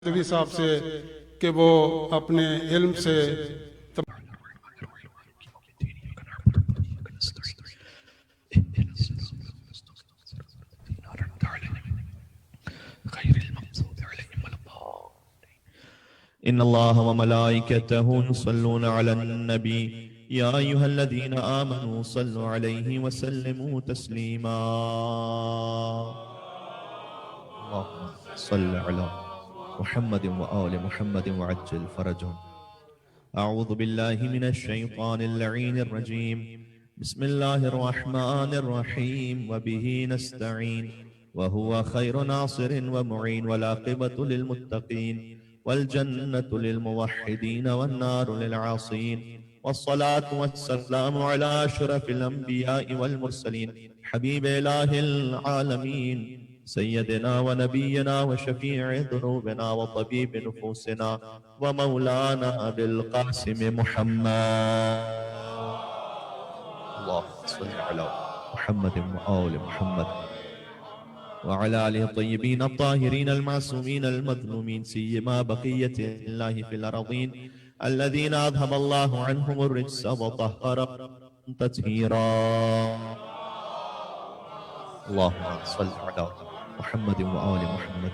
نبی صاحب سے کہ وہ اپنے علم سے إن الله وملائكته يصلون على النبي يا أيها الذين آمنوا صلوا عليه وسلموا تسليما اللهم صل على محمد وآل محمد وعجل فرجهم. أعوذ بالله من الشيطان اللعين الرجيم. بسم الله الرحمن الرحيم وبه نستعين وهو خير ناصر ومعين والعاقبة للمتقين والجنة للموحدين والنار للعاصين والصلاة والسلام على أشرف الأنبياء والمرسلين حبيب إله العالمين سيدنا ونبينا وشفيع ذنوبنا وطبيب نفوسنا ومولانا بالقاسم محمد. اللهم صل على محمد وآل محمد وعلى آله الطيبين الطاهرين المعصومين المظلومين سيما بقية الله في الأرضين الذين أذهب الله عنهم الرجس وطهرهم تطهيرا. اللهم صل على محمد وآل محمد.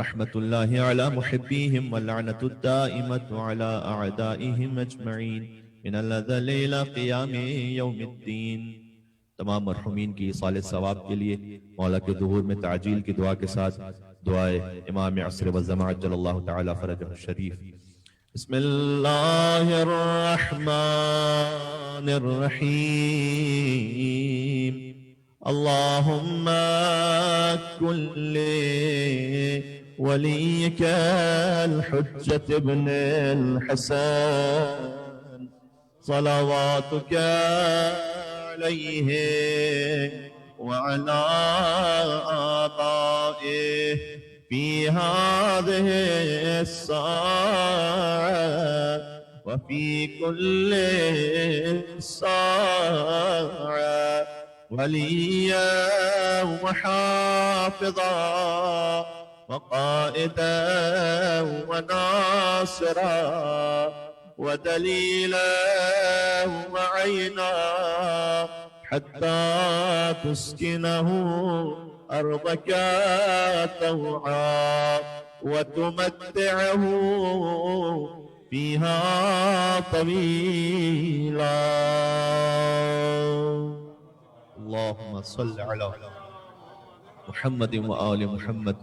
رحمة الله على محبيهم واللعنة الدائمة على أعدائهم أجمعين من الأذل إلى قيام يوم الدين. تمام مرحومین کی ایصال ثواب کے لیے مولا کے ظہور میں تعجیل کی دعا کے ساتھ دعائے امام عصر والزمان عجل اللہ تعالی فرجہ الشریف. بسم اللہ الرحمن الرحیم. اللہم کن لولیک الحجة ابن الحسن صلواتک عليه وعلى آبائه في هذه الساعة وفي كل ساعة وليا وحافظا وقائدا وناصرا ودليلا وعينا حتى تسكنه أرضك طوعا وتمتعه فيها طويلا. اللهم صل على محمد وآل محمد.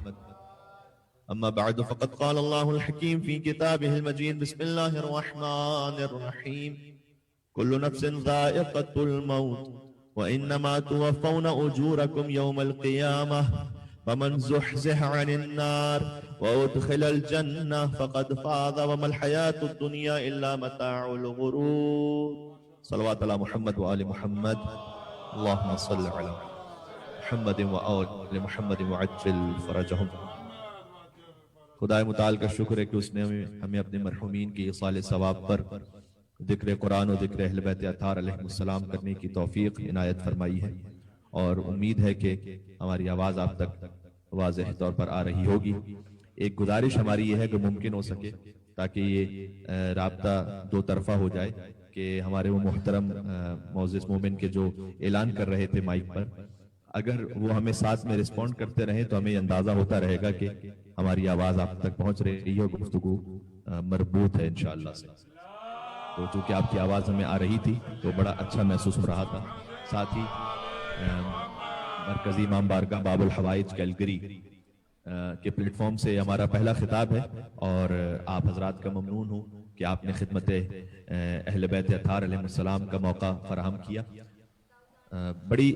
أما بعد فقد قال الله الحكيم في كتابه المجيد. بسم الله الرحمن الرحيم. كل نفس ذائقة الموت وإنما توفون أجوركم يوم القيامة فمن زحزح عن النار وأدخل الجنة فقد فاز وما الحياة الدنيا إلا متاع الغرور. صلوات على محمد وآل محمد. اللهم صل على محمد وآل محمد وعجل فرجهم. خدائے متعال کا شکر ہے کہ اس نے ہمیں اپنے مرحومین کی ایصال ثواب پر ذکر قرآن و ذکر اہل بیت اطہار علیہ السلام کرنے کی توفیق عنایت فرمائی ہے، اور امید ہے کہ ہماری آواز آپ تک واضح طور پر آ رہی ہوگی. ایک گزارش ہماری یہ ہے کہ ممکن ہو سکے تاکہ یہ رابطہ دو طرفہ ہو جائے کہ ہمارے وہ محترم معزز مومن کے جو اعلان کر رہے تھے مائک پر، اگر وہ ہمیں ساتھ میں رسپونڈ کرتے رہیں تو ہمیں اندازہ ہوتا رہے گا کہ ہماری آواز آپ تک پہنچ رہی ہے، گفتگو مربوط ہے انشاءاللہ سے. تو چونکہ آپ کی آواز ہمیں آ رہی تھی تو بڑا اچھا محسوس ہو رہا تھا. ساتھ ہی مرکزی امام بارگاہ باب الحوائج کیلگری کے پلیٹ فارم سے ہمارا پہلا خطاب ہے، اور آپ حضرات کا ممنون ہوں کہ آپ نے خدمت اہل بیت اطہار علیہ السلام کا موقع فراہم کیا. بڑی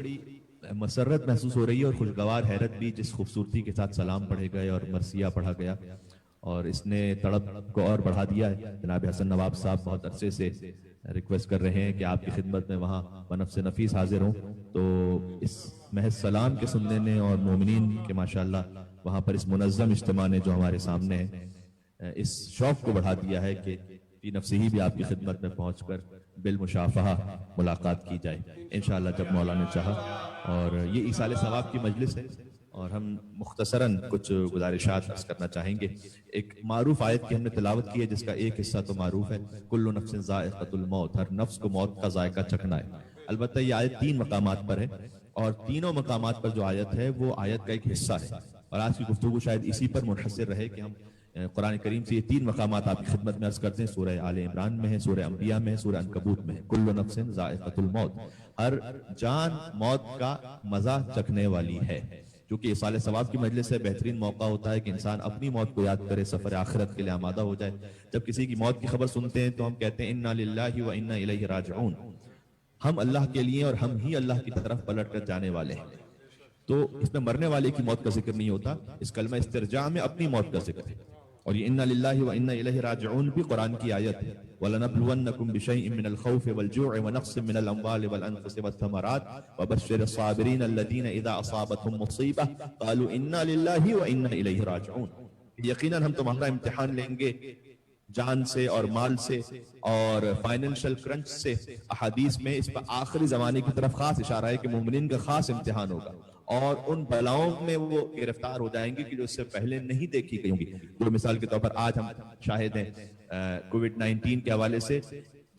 مسرت محسوس ہو رہی ہے اور خوشگوار حیرت بھی، جس خوبصورتی کے ساتھ سلام پڑھے گئے اور مرثیہ پڑھا گیا، اور اس نے تڑپ کو اور بڑھا دیا ہے. جناب حسن نواب صاحب بہت عرصے سے ریکویسٹ کر رہے ہیں کہ آپ کی خدمت میں وہاں بنفس نفیس حاضر ہوں، تو اس محض سلام کے سننے نے اور مومنین کے ماشاءاللہ وہاں پر اس منظم اجتماع نے جو ہمارے سامنے ہے اس شوق کو بڑھا دیا ہے کہ فی نفسی ہی بھی آپ کی خدمت میں پہنچ کر بالمشافہہ ملاقات کی جائے انشاءاللہ جب مولا نے چاہا. اور یہ ایصال ثواب کی مجلس ہے، اور ہم مختصراً کچھ گزارشات عرض کرنا چاہیں گے. ایک معروف آیت کی ہم نے تلاوت کی ہے جس کا ایک حصہ تو معروف ہے, کل نفس ذائقۃ الموت, ہر نفس کو موت کا ذائقہ چکھنا ہے. البتہ یہ آیت 3 مقامات پر ہے, اور تینوں مقامات پر جو آیت ہے وہ آیت کا ایک حصہ ہے, اور آج کی گفتگو شاید اسی پر منحصر رہے کہ ہم قرآن کریم سے یہ 3 مقامات آپ کی خدمت میں عرض کرتے ہیں. سورہ آل عمران میں ہے, سورہ انبیاء میں ہے, سورہ عنکبوت میں ہے. کل نفس ذائقۃ الموت, ہر جان موت کا مزہ چکھنے والی ہے. کیونکہ اصال ثواب کی مجلس سے بہترین موقع ہوتا ہے کہ انسان اپنی موت کو یاد کرے, سفر آخرت کے لیے آمادہ ہو جائے. جب کسی کی موت کی خبر سنتے ہیں تو ہم کہتے ہیں انا للہ و انا الیہ راجعون, ہم اللہ کے لیے اور ہم ہی اللہ کی طرف پلٹ کر جانے والے ہیں. تو اس میں مرنے والے کی موت کا ذکر نہیں ہوتا, اس کلمہ استرجاع میں اپنی موت کا ذکر ہے. اور یہ انا للہ و انا الیہ راجعون بھی قرآن کی آیت ہے. وَلَنَبْلُوَنَّكُمْ بِشَيْءٍ مِّنَ الْخَوْفِ وَالْجُوعِ وَنَقْصٍ مِّنَ الْأَمْوَالِ وَالْأَنفُسِ وَالثَّمَرَاتِ وَبَشِّرِ الصَّابِرِينَ الَّذِينَ إِذَا أَصَابَتْهُمْ مُصِيبَةٌ قَالُوا إِنَّا لِلَّهِ وَإِنَّا إِلَيْهِ راجعون. یقیناً ہم تمہارا امتحان لیں گے جان سے اور مال سے اور فائنینشل کرنچ سے. احادیث میں اس پر آخری زمانے کی طرف خاص اشارہ ہے کہ مومنین کا خاص امتحان ہوگا, اور ان بلاؤں میں وہ گرفتار ہو جائیں گے کہ جو اس سے پہلے نہیں دیکھی گئی ہوں گی. جو مثال کے طور پر آج ہم شاہد ہیں کووڈ-19 کے حوالے سے,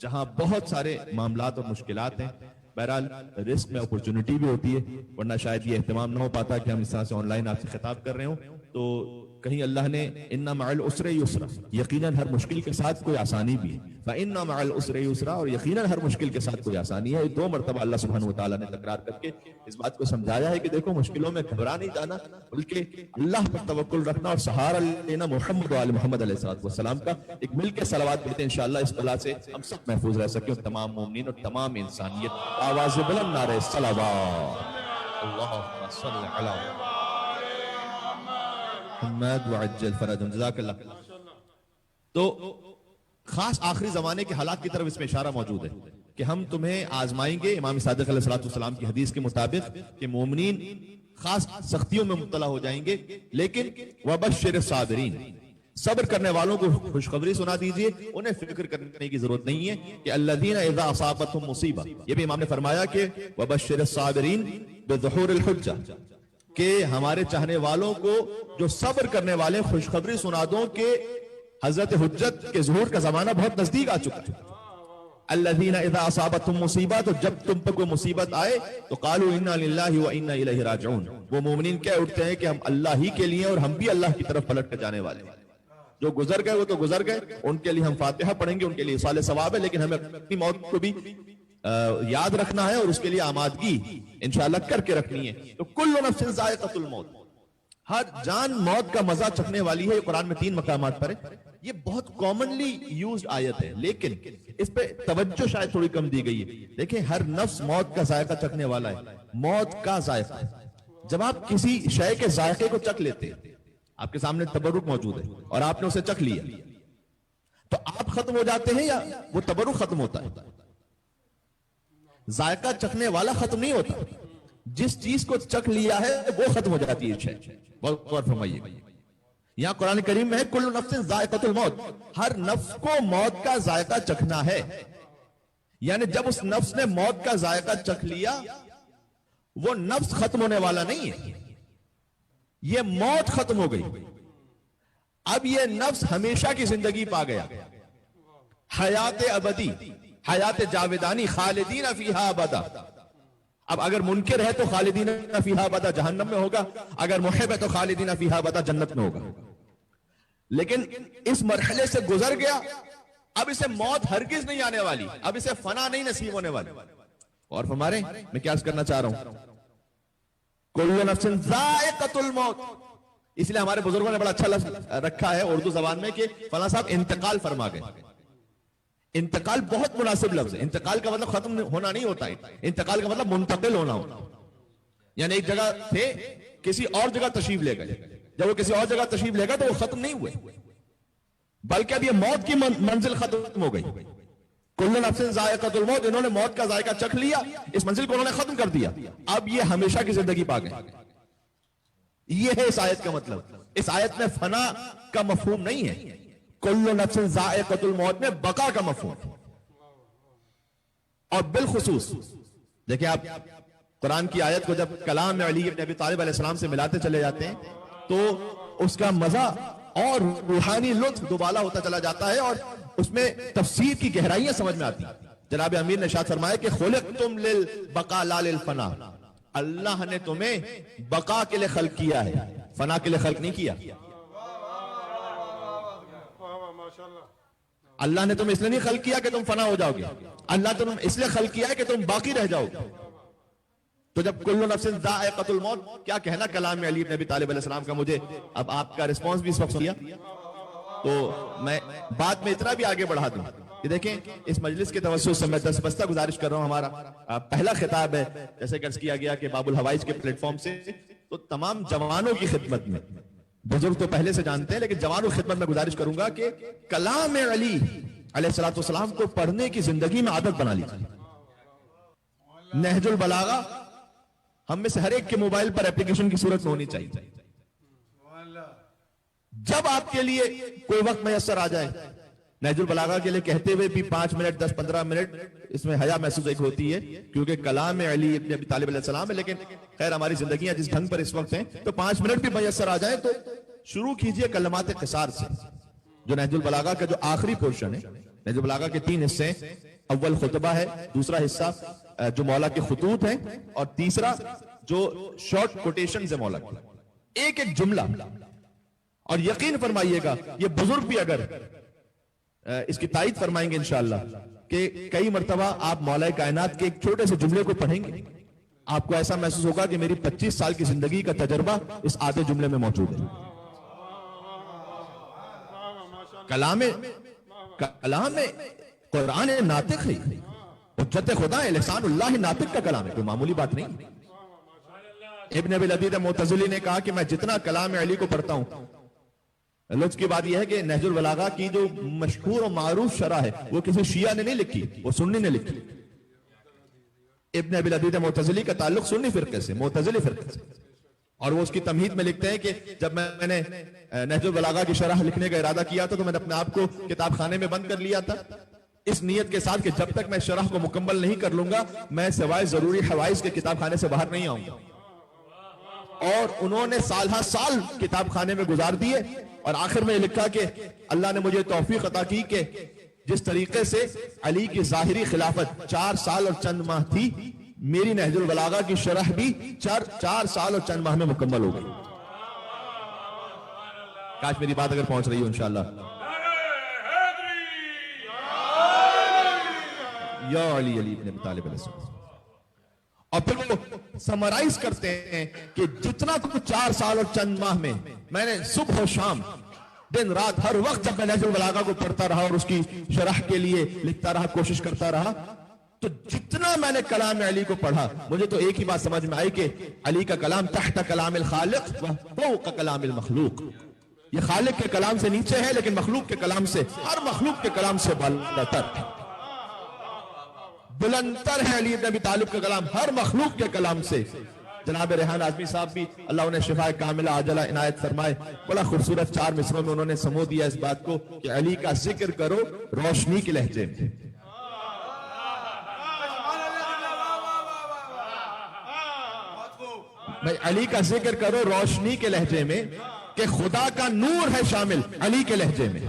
جہاں بہت سارے معاملات اور مشکلات ہیں. بہرحال رسک میں اپورچونٹی بھی ہوتی ہے, ورنہ شاید یہ اہتمام نہ ہو پاتا کہ ہم اس طرح سے آن لائن آپ سے خطاب کر رہے ہوں. تو کہیں اللہ نے اِنَّ مَعَ الْعُسْرِ يُسْرًا, یقیناً ہر مشکل کے ساتھ کوئی آسانی بھی ہے. فَإِنَّ مَعَ الْعُسْرِ يُسْرًا, اور یقیناً ہر مشکل کے ساتھ کوئی آسانی ہے. 2 مرتبہ اللہ سبحانہ وتعالیٰ نے تکرار کر کے اس بات کو سمجھایا ہے کہ دیکھو مشکلوں میں گھبرا نہیں جانا, بلکہ اللہ پر توکل رکھنا اور سہارا لینا محمد و آل محمد علیہ السلام کا. ایک مل کے صلوات پڑھتے ہیں انشاءاللہ اس بلا سے ہم سب محفوظ رہ سکیں, اور تمام مومنین اور تمام انسانیت. آواز بلند نعرہ صلوات, اللہم صل علی محمد وعجل فرجهم. جزاک اللہ. تو خاص آخری زمانے کے حالات کی طرف اس میں اشارہ موجود ہے کہ ہم تمہیں آزمائیں گے. امام صادق علیہ السلام کی حدیث کے مطابق کہ مومنین خاص سختیوں میں مبتلا ہو جائیں گے, لیکن وبشر الصابرین, صبر کرنے والوں کو خوشخبری سنا دیجئے, انہیں فکر کرنے کی ضرورت نہیں ہے کہ الذین اذا اصابتهم مصیبہ. یہ بھی امام نے فرمایا کہ وبشر الصابرین بظہور الحجہ, کہ ہمارے چاہنے والوں کو جو صبر کرنے والے خوشخبری سنا دو کہ حضرت حجت کے ظہور کا زمانہ بہت نزدیک آ چکا ہے. الذین اذا اصابتهم مصیبہ, تو جب تم پر کوئی مصیبت آئے تو قالوا انا للہ و انا الیہ راجعون, وہ مومنین کہہ اٹھتے ہیں کہ ہم اللہ ہی کے لیے اور ہم بھی اللہ کی طرف پلٹ کر جانے والے ہیں. جو گزر گئے وہ تو گزر گئے, ان کے لیے ہم فاتحہ پڑھیں گے, ان کے لیے اصال ثواب ہے, لیکن ہمیں اپنی موت کو بھی یاد رکھنا ہے اور اس کے لیے آمادگی انشاءاللہ کر کے رکھنی ہے. تو کل نفس ذائقۃ الموت, ہر جان موت کا مزہ چکھنے والی ہے. یہ قرآن میں 3 مقامات پر ہے. یہ بہت کامنلی یوزڈ آیت ہے, لیکن اس پہ توجہ شاید تھوڑی کم دی گئی ہے. دیکھیں ہر نفس موت کا ذائقہ چکھنے والا ہے. موت کا ذائقہ, جب آپ کسی شے کے ذائقے کو چکھ لیتے ہیں, آپ کے سامنے تبرک موجود ہے اور آپ نے اسے چکھ لیا, تو آپ ختم ہو جاتے ہیں یا وہ تبرک ختم ہوتا ہے؟ ذائقہ چکھنے والا ختم نہیں ہوتا, جس چیز کو چکھ لیا ہے وہ ختم ہو جاتی ہے. بہت غور فرمائیے, یہاں قرآن کریم میں ہے کل نفس ذائقۃ الموت, ہر نفس کو موت کا ذائقہ چکھنا ہے. یعنی جب اس نفس نے موت کا ذائقہ چکھ لیا, وہ نفس ختم ہونے والا نہیں ہے, یہ موت ختم ہو گئی. اب یہ نفس ہمیشہ کی زندگی پا گیا, حیات ابدی, حیات جاودانی, خالدین فیہا ابدا. اب اگر منکر ہے تو خالدین فیہا ابدا جہنم میں ہوگا, اگر محب ہے تو خالدین فیہا ابدا جنت میں ہوگا. لیکن اس مرحلے سے گزر گیا, اب اسے موت ہرگز نہیں آنے والی, اب اسے فنا نہیں نصیب ہونے والی. اور ہمارے میں کیا کرنا چاہ رہا ہوں, کل نفس ذائقۃ الموت. اس لیے ہمارے بزرگوں نے بڑا اچھا لفظ رکھا ہے اردو زبان میں کہ فلاں صاحب انتقال فرما گئے. انتقال بہت مناسب لفظ ہے. انتقال کا مطلب ختم ہونا نہیں ہوتا ہے, انتقال کا مطلب منتقل ہونا ہوتا. یعنی ایک جگہ تھے, کسی اور جگہ تشریف لے گئے, جب وہ کسی اور جگہ تشریف لے گئے تو وہ ختم نہیں ہوئے, بلکہ اب یہ موت کی منزل ختم ہو گئی. کل نفس ذائقۃ الموت, انہوں نے موت کا ذائقہ چکھ لیا, اس منزل کو انہوں نے ختم کر دیا, اب یہ ہمیشہ کی زندگی پا گئے. یہ ہے اس آیت کا مطلب. اس آیت میں فنا کا مفہوم نہیں ہے, کل نفس ذائقۃ الموت میں بقا کا مفہوم. اور بالخصوص دیکھیں آپ قرآن کی آیت کو جب کلام علی ابن ابی طالب علیہ السلام سے ملاتے چلے جاتے ہیں تو اس کا مزہ اور روحانی لطف دوبالا ہوتا چلا جاتا ہے اور اس میں تفسیر کی گہرائیاں سمجھ میں آتی ہیں. جناب امیر نے ارشاد فرمایا کہ خلقتم للبقاء لا للفنا. اللہ نے تمہیں بقا کے لیے خلق کیا ہے, فنا کے لیے خلق نہیں کیا. اللہ نے تمہیں اس لیے نہیں خلق کیا کہ تم فنا ہو جاؤ گے, اللہ نے تمہیں اس لیے خلق کیا ہے کہ تم باقی رہ جاؤ گے. تو جب کل نفس ذائقۃ الموت, کیا کہنا کلام علی ابن ابی طالب علیہ السلام کا. مجھے اب آپ کا رسپانس بھی اس وقت کیا تو میں بات میں اتنا بھی آگے بڑھا دوں. یہ دیکھیں اس مجلس کے توسط سے میں دستبستہ گزارش کر رہا ہوں, ہمارا پہلا خطاب ہے جیسے عرض کیا گیا کہ باب الحوائج کے پلیٹ فارم سے, تو تمام جوانوں کی خدمت میں, بزرگ تو پہلے سے جانتے ہیں لیکن جوانوں کی خدمت میں گزارش کروں گا کہ کلام علی علیہ السلام کو پڑھنے کی زندگی میں عادت بنا لیجیے. نہج البلاغہ ہم میں سے ہر ایک کے موبائل پر اپلیکیشن کی صورت میں ہونی چاہیے. جب آپ کے لیے کوئی وقت میسر آ جائے, نہج البلاغہ کے لیے کہتے ہوئے بھی 5 منٹ 10-15 منٹ اس میں حیا محسوس ایک ہوتی ہے کیونکہ کلام علی ابن ابی طالب علیہ السلام ہے, لیکن خیر ہماری زندگیاں جس ڈھنگ پر اس وقت ہیں تو 5 منٹ بھی میسر آ جائیں تو شروع کیجئے کلمات قصار سے, جو نہج البلاغہ کا جو آخری پورشن ہے. نہج البلاغہ کے 3 حصے ہیں, اول خطبہ ہے, دوسرا حصہ جو مولا کے خطوط ہیں, اور تیسرا جو شارٹ کوٹیشنز ہیں مولا کی, ایک ایک جملہ. اور یقین فرمائیے گا یہ بزرگ بھی اگر اس کی تائید فرمائیں گے انشاءاللہ کہ کئی مرتبہ آپ مولا کائنات کے ایک چھوٹے سے جملے کو پڑھیں گے, آپ کو ایسا محسوس ہوگا کہ میری 25 سال کی زندگی کا تجربہ اس آدھے جملے میں موجود ہے. کلام قرآن ناطق ہے, حجت خدا ہے, لسان اللہ ناطق کا کلام ہے, کوئی معمولی بات نہیں. ابن ابی لبید معتزلی نے کہا کہ میں جتنا کلام علی کو پڑھتا ہوں, لطف کی بات یہ ہے کہ نہج البلاغہ کی جو مشہور و معروف شرح ہے وہ کسی شیعہ نے نہیں لکھی, وہ سنی نے لکھی. ابن ابی لبید معتزلی کا تعلق سنی فرقے سے, معتزلی فرقے سے, اور وہ اس کی تمہید میں لکھتے ہیں کہ جب میں نے نہج البلاغہ کی شرح لکھنے کا ارادہ کیا تھا تو میں نے اپنے آپ کو کتاب خانے میں بند کر لیا تھا اس نیت کے ساتھ کہ جب تک میں شرح کو مکمل نہیں کر لوں گا میں سوائے ضروری حوائز کے کتاب خانے سے باہر نہیں آؤں گا. اور انہوں نے سال ہا سال کتاب خانے میں گزار دیے اور آخر میں یہ لکھا کہ اللہ نے مجھے توفیق عطا کی کہ جس طریقے سے علی کی ظاہری خلافت 4 سال اور چند ماہ تھی, میری نہج البلاغہ کی شرح بھی 4 سال اور چند ماہ میں مکمل ہو گئی. کاش میری بات اگر پہنچ رہی ہو انشاءاللہ. یا علی ابن ابی طالب علیہ السلام. اور پھر وہ سمرائز کرتے ہیں کہ جتنا کچھ 4 سال اور چند ماہ میں میں نے صبح و شام دن رات ہر وقت جب میں نہج البلاغہ کو پڑھتا رہا اور اس کی شرح کے لیے لکھتا رہا, کوشش کرتا رہا, تو جتنا میں نے کلام علی کو پڑھا مجھے تو ایک ہی بات سمجھ میں آئی کہ علی کا کلام تحت کلام الخالق و فوق کلام المخلوق. یہ خالق کے کلام سے نیچے ہے لیکن مخلوق کے کلام سے, ہر مخلوق کے کلام سے بلندتر ہے علی ابن ابی طالب کا کلام ہر مخلوق کے کلام سے. جناب ریحان اعظمی صاحب بھی اللہ انہیں شفاء کاملہ عاجلہ عنایت فرمائے, بڑا خوبصورت 4 مصروں میں انہوں نے سمو دیا اس بات کو کہ علی کا ذکر کرو روشنی کے لہجے میں. بھائی علی کا ذکر کرو روشنی کے لہجے میں کہ خدا کا نور ہے شامل علی کے لہجے میں.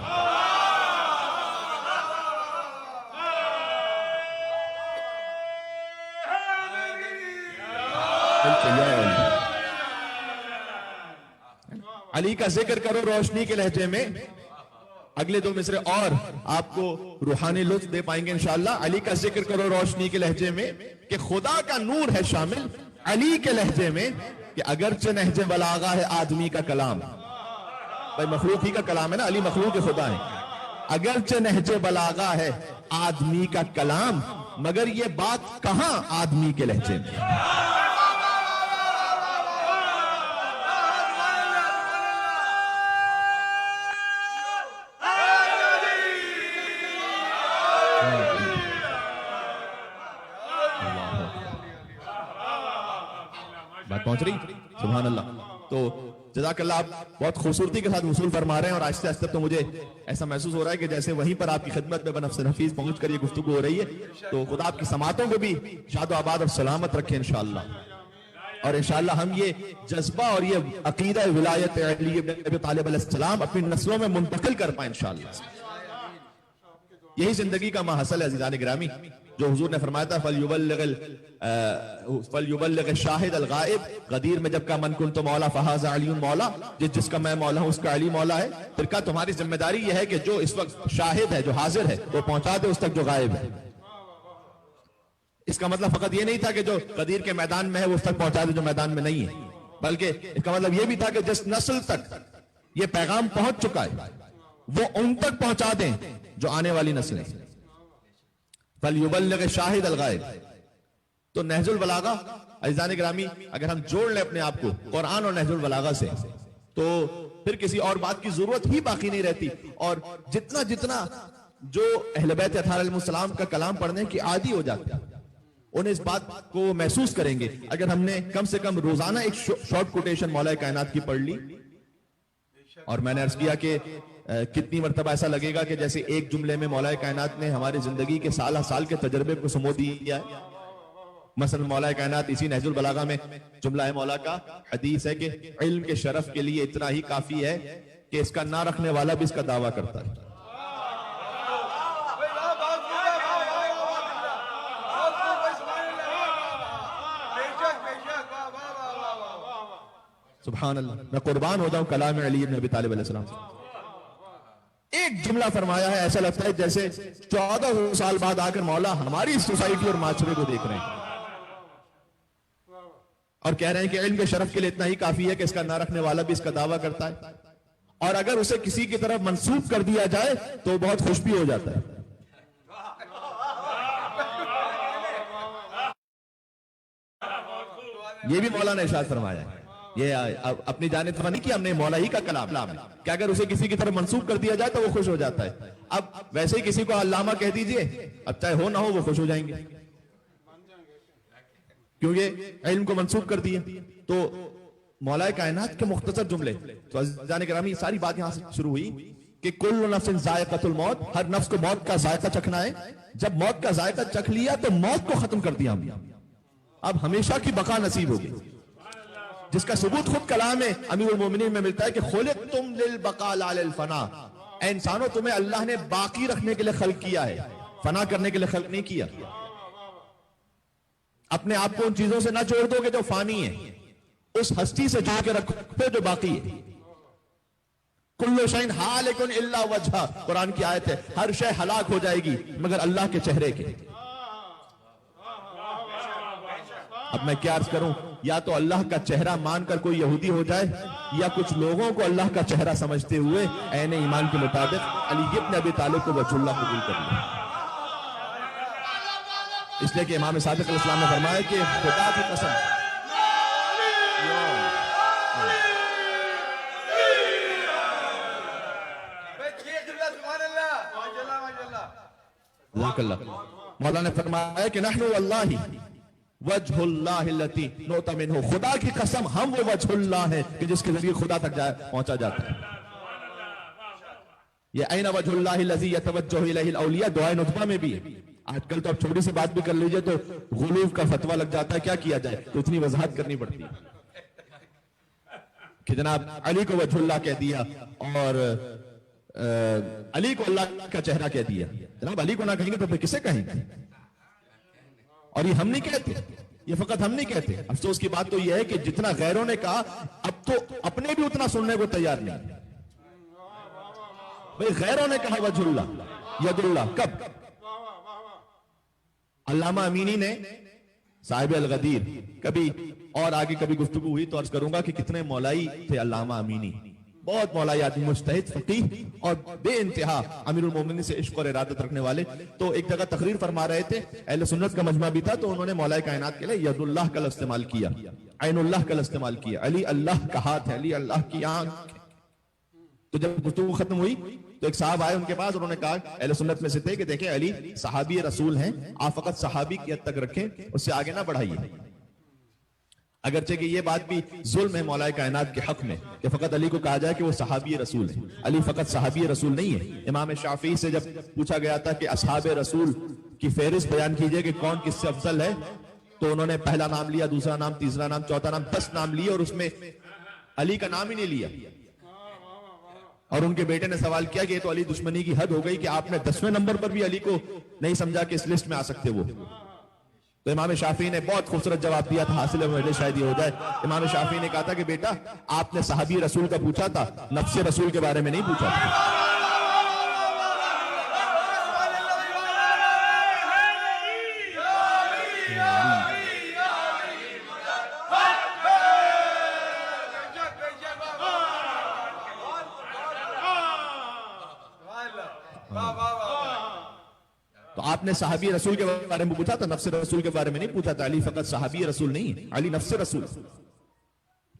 علی کا ذکر کرو روشنی کے لہجے میں. اگلے 2 مصرے اور آپ کو روحانی لطف دے پائیں گے انشاءاللہ. علی کا ذکر کرو روشنی کے لہجے میں کہ خدا کا نور ہے شامل علی کے لہجے میں, کہ اگرچہ نہج بلاغہ ہے آدمی کا کلام, بھائی مخلوق ہی کا کلام ہے نا, علی مخلوق خدا ہے, اگرچہ نہج بلاغہ ہے آدمی کا کلام مگر یہ بات کہاں آدمی کے لہجے میں. بات پہنچ رہی؟ سبحان اللہ. تو جزاک اللہ، آپ بہت خوبصورتی کے ساتھ وصول فرما رہے ہیں، اور آہستہ آہستہ تو مجھے ایسا محسوس ہو رہا ہے کہ جیسے وہیں پر آپ کی خدمت میں بنفس نفیس پہنچ کر یہ گفتگو ہو رہی ہے. تو خدا آپ کی سماعتوں کو بھی شاد و آباد اور سلامت رکھے انشاءاللہ. اور انشاءاللہ ہم یہ جذبہ اور یہ عقیدہ ولایت علی بن ابی طالب علیہ السلام اپنی نسلوں میں منتقل کر پائیں انشاءاللہ. یہی زندگی کا ماحصل ہے عزیزان گرامی، جو حضور نے فرمایا تھا فَلْيُبَلِّغِ الشَّاهِدَ الْغَائِبِ. غدیر میں جب کہا من کنت مولا فَهَذَا عَلِيٌّ مولا، جس کا میں مولا ہوں اس کا علی مولا ہے. پھر کہا تمہاری ذمہ داری یہ ہے کہ جو اس وقت شاہد ہے، جو حاضر ہے، وہ پہنچا دے اس تک جو غائب ہے. اس کا مطلب فقط یہ نہیں تھا کہ جو غدیر کے میدان میں ہے وہ اس تک پہنچا دے جو میدان میں نہیں ہے، بلکہ اس کا مطلب یہ بھی تھا کہ جس نسل تک یہ پیغام پہنچ چکا ہے وہ ان تک پہنچا دیں جو آنے والی نسلیں. فَلْيُبَلِّغِ الشَّاهِدَ الْغَائِبِ. تو نہج البلاغہ عزیزان گرامی اگر ہم جوڑ لیں اپنے آپ کو قرآن اور نہج البلاغہ سے تو پھر کسی اور بات کی ضرورت ہی باقی نہیں رہتی. اور جتنا جتنا جو اہل بیت اطہار علیہ السلام کا کلام پڑھنے کی عادی ہو جاتے ہیں انہیں اس بات کو محسوس کریں گے اگر ہم نے کم سے کم روزانہ ایک شارٹ کوٹیشن مولا کائنات کی پڑھ لی. اور میں نے عرض کیا کہ کتنی مرتبہ ایسا لگے گا کہ جیسے ایک جملے میں مولا کائنات نے ہماری زندگی کے سالہ سال کے تجربے کو سمو دیا ہے. مثلا مولا کائنات اسی نہج البلاغہ میں جملہ ہے مولا کا حدیث ہے کہ علم کے شرف کے لیے اتنا ہی کافی ہے کہ اس کا نہ رکھنے والا بھی اس کا دعویٰ کرتا ہے. سبحان اللہ، میں قربان ہو جاؤں کلام علی بن ابی طالب علیہ السلام سے. ایک جملہ فرمایا ہے ایسا لگتا ہے جیسے 1400 سال بعد آ کر مولا ہماری سوسائٹی اور معاشرے کو دیکھ رہے ہیں اور کہہ رہے ہیں کہ علم کے شرف کے لیے اتنا ہی کافی ہے کہ اس کا نہ رکھنے والا بھی اس کا دعویٰ کرتا ہے، اور اگر اسے کسی کی طرف منسوب کر دیا جائے تو بہت خوش بھی ہو جاتا ہے. یہ بھی مولا نے ارشاد فرمایا ہے. یہ اپنی جانب سے نہیں کیا ہم نے، مولا ہی کا کلام ہے کہ اگر اسے کسی کی طرف منسوب کر دیا جائے تو وہ خوش ہو جاتا ہے. اب ویسے ہی کسی کو علامہ کہہ دیجئے، اب چاہے ہو نہ ہو وہ خوش ہو جائیں گے کیونکہ علم کو منسوب کر دیا. تو مولا کائنات کے مختصر جملے. تو عزیزان کرامی ساری بات یہاں سے شروع ہوئی کہ کل نفس ذائقۃ الموت، ہر نفس کو موت کا ذائقہ چکھنا ہے. جب موت کا ذائقہ چکھ لیا تو موت کو ختم کر دیا ہم نے، اب ہمیشہ کی بقا نصیب ہوگی، جس کا ثبوت خود کلام امیر المومنین میں ملتا ہے کہ خلقتم للبقاء لا للفنا. اے انسانوں تمہیں اللہ نے باقی رکھنے کے لیے خلق کیا ہے، فنا کرنے کے لیے خلق نہیں کیا. اپنے آپ کو ان چیزوں سے نہ جوڑ دو کہ جو فانی ہے، اس ہستی سے جوڑ کے رکھو جو باقی ہے. کل شیء ہالک الا وجہہ، قرآن کی آیت ہے، ہر شے ہلاک ہو جائے گی مگر اللہ کے چہرے کے. اب میں کیا عرض کروں، یا تو اللہ کا چہرہ مان کر کوئی یہودی ہو جائے یا کچھ لوگوں کو اللہ کا چہرہ سمجھتے ہوئے عین ایمان کے مطابق علی ابن ابی طالب کو وجہ اللہ قبول کر لیا. اس لیے کہ امام صادق علیہ السلام نے فرمایا کہ خدا کی قسم مولانا نے فرمایا کہ نحن واللہ وجہ اللہ التی نوتا منہ، خدا کی قسم ہم وہ وجہ اللہ ہے کہ جس کے ذریعے خدا تک پہنچا جاتا ہے. یہ این وجہ اللہ الذی یتوجہ الیہ الاولیاء دعائے نطبہ میں بھی ہے. آج کل تو اب چھوٹی سی بات بھی کر لیجئے تو غلو کا فتویٰ لگ جاتا ہے، کیا کیا جائے تو اتنی وضاحت کرنی پڑتی ہے کہ جناب علی کو وجہ اللہ کہہ دیا اور علی کو اللہ کا چہرہ کہہ دیا. جناب علی کو نہ کہیں گے تو پھر کسے کہیں گے؟ اور یہ ہم نہیں کہتے، یہ فقط ہم نہیں کہتے. افسوس کی بات تو یہ ہے کہ جتنا غیروں نے کہا اب تو اپنے بھی اتنا سننے کو تیار نہیں. بھئی غیروں نے کہا وجہ اللہ ید اللہ، کب؟ علامہ امینی نے صاحب الغدیر، کبھی اور آگے کبھی گفتگو ہوئی تو عرض کروں گا کہ کتنے مولائی تھے علامہ امینی، بہت مولائی آدمی، مجتہد، فقیہ اور بے انتہا امیر المومنین سے عشق اور ارادت رکھنے والے. تو ایک جگہ تقریر فرما رہے تھے، اہل سنت کا مجمع بھی تھا، تو انہوں نے مولا کائنات کے لیے ید اللہ کا لفظ استعمال کیا، عین اللہ کا لفظ استعمال کیا. علی اللہ کا ہاتھ ہے، علی اللہ کی آنکھ. تو جب گفتگو ختم ہوئی تو ایک صاحب آئے ان کے پاس، انہوں نے کہا اہل سنت میں سے تھے کہ دیکھیں علی صحابی رسول ہیں، آپ فقط صحابی کی حد تک رکھیں، اس سے آگے نہ بڑھائیے. اگرچہ کہ یہ بات بھی ظلم ہے مولا کائنات کے حق میں کہ فقط علی کو کہا جائے کہ وہ صحابی رسول ہے. علی فقط صحابی رسول نہیں ہے. امام شافعی سے جب پوچھا گیا تھا کہ اصحاب رسول کی فہرست بیان کیجئے کہ کون کس سے افضل ہے, تو انہوں نے پہلا نام لیا, دوسرا نام, تیسرا نام, چوتھا نام, 10 نام لیے اور اس میں علی کا نام ہی نہیں لیا. اور ان کے بیٹے نے سوال کیا کہ یہ تو علی دشمنی کی حد ہو گئی کہ آپ نے 10ویں نمبر پر بھی علی کو نہیں سمجھا کہ اس لسٹ میں آ سکتے وہ. تو امام شافعی نے بہت خوبصورت جواب دیا تھا, حاصل ہے مجھے شاید یہ ہو جائے. امام شافعی نے کہا تھا کہ بیٹا آپ نے صحابی رسول کا پوچھا تھا, نفس رسول کے بارے میں نہیں پوچھا تھا. تو آپ نے صحابی رسول کے بارے میں پوچھا تھا, نفس رسول کے بارے میں نہیں پوچھا تھا. علی فقط صحابی رسول نہیں ہے, علی نفس رسول.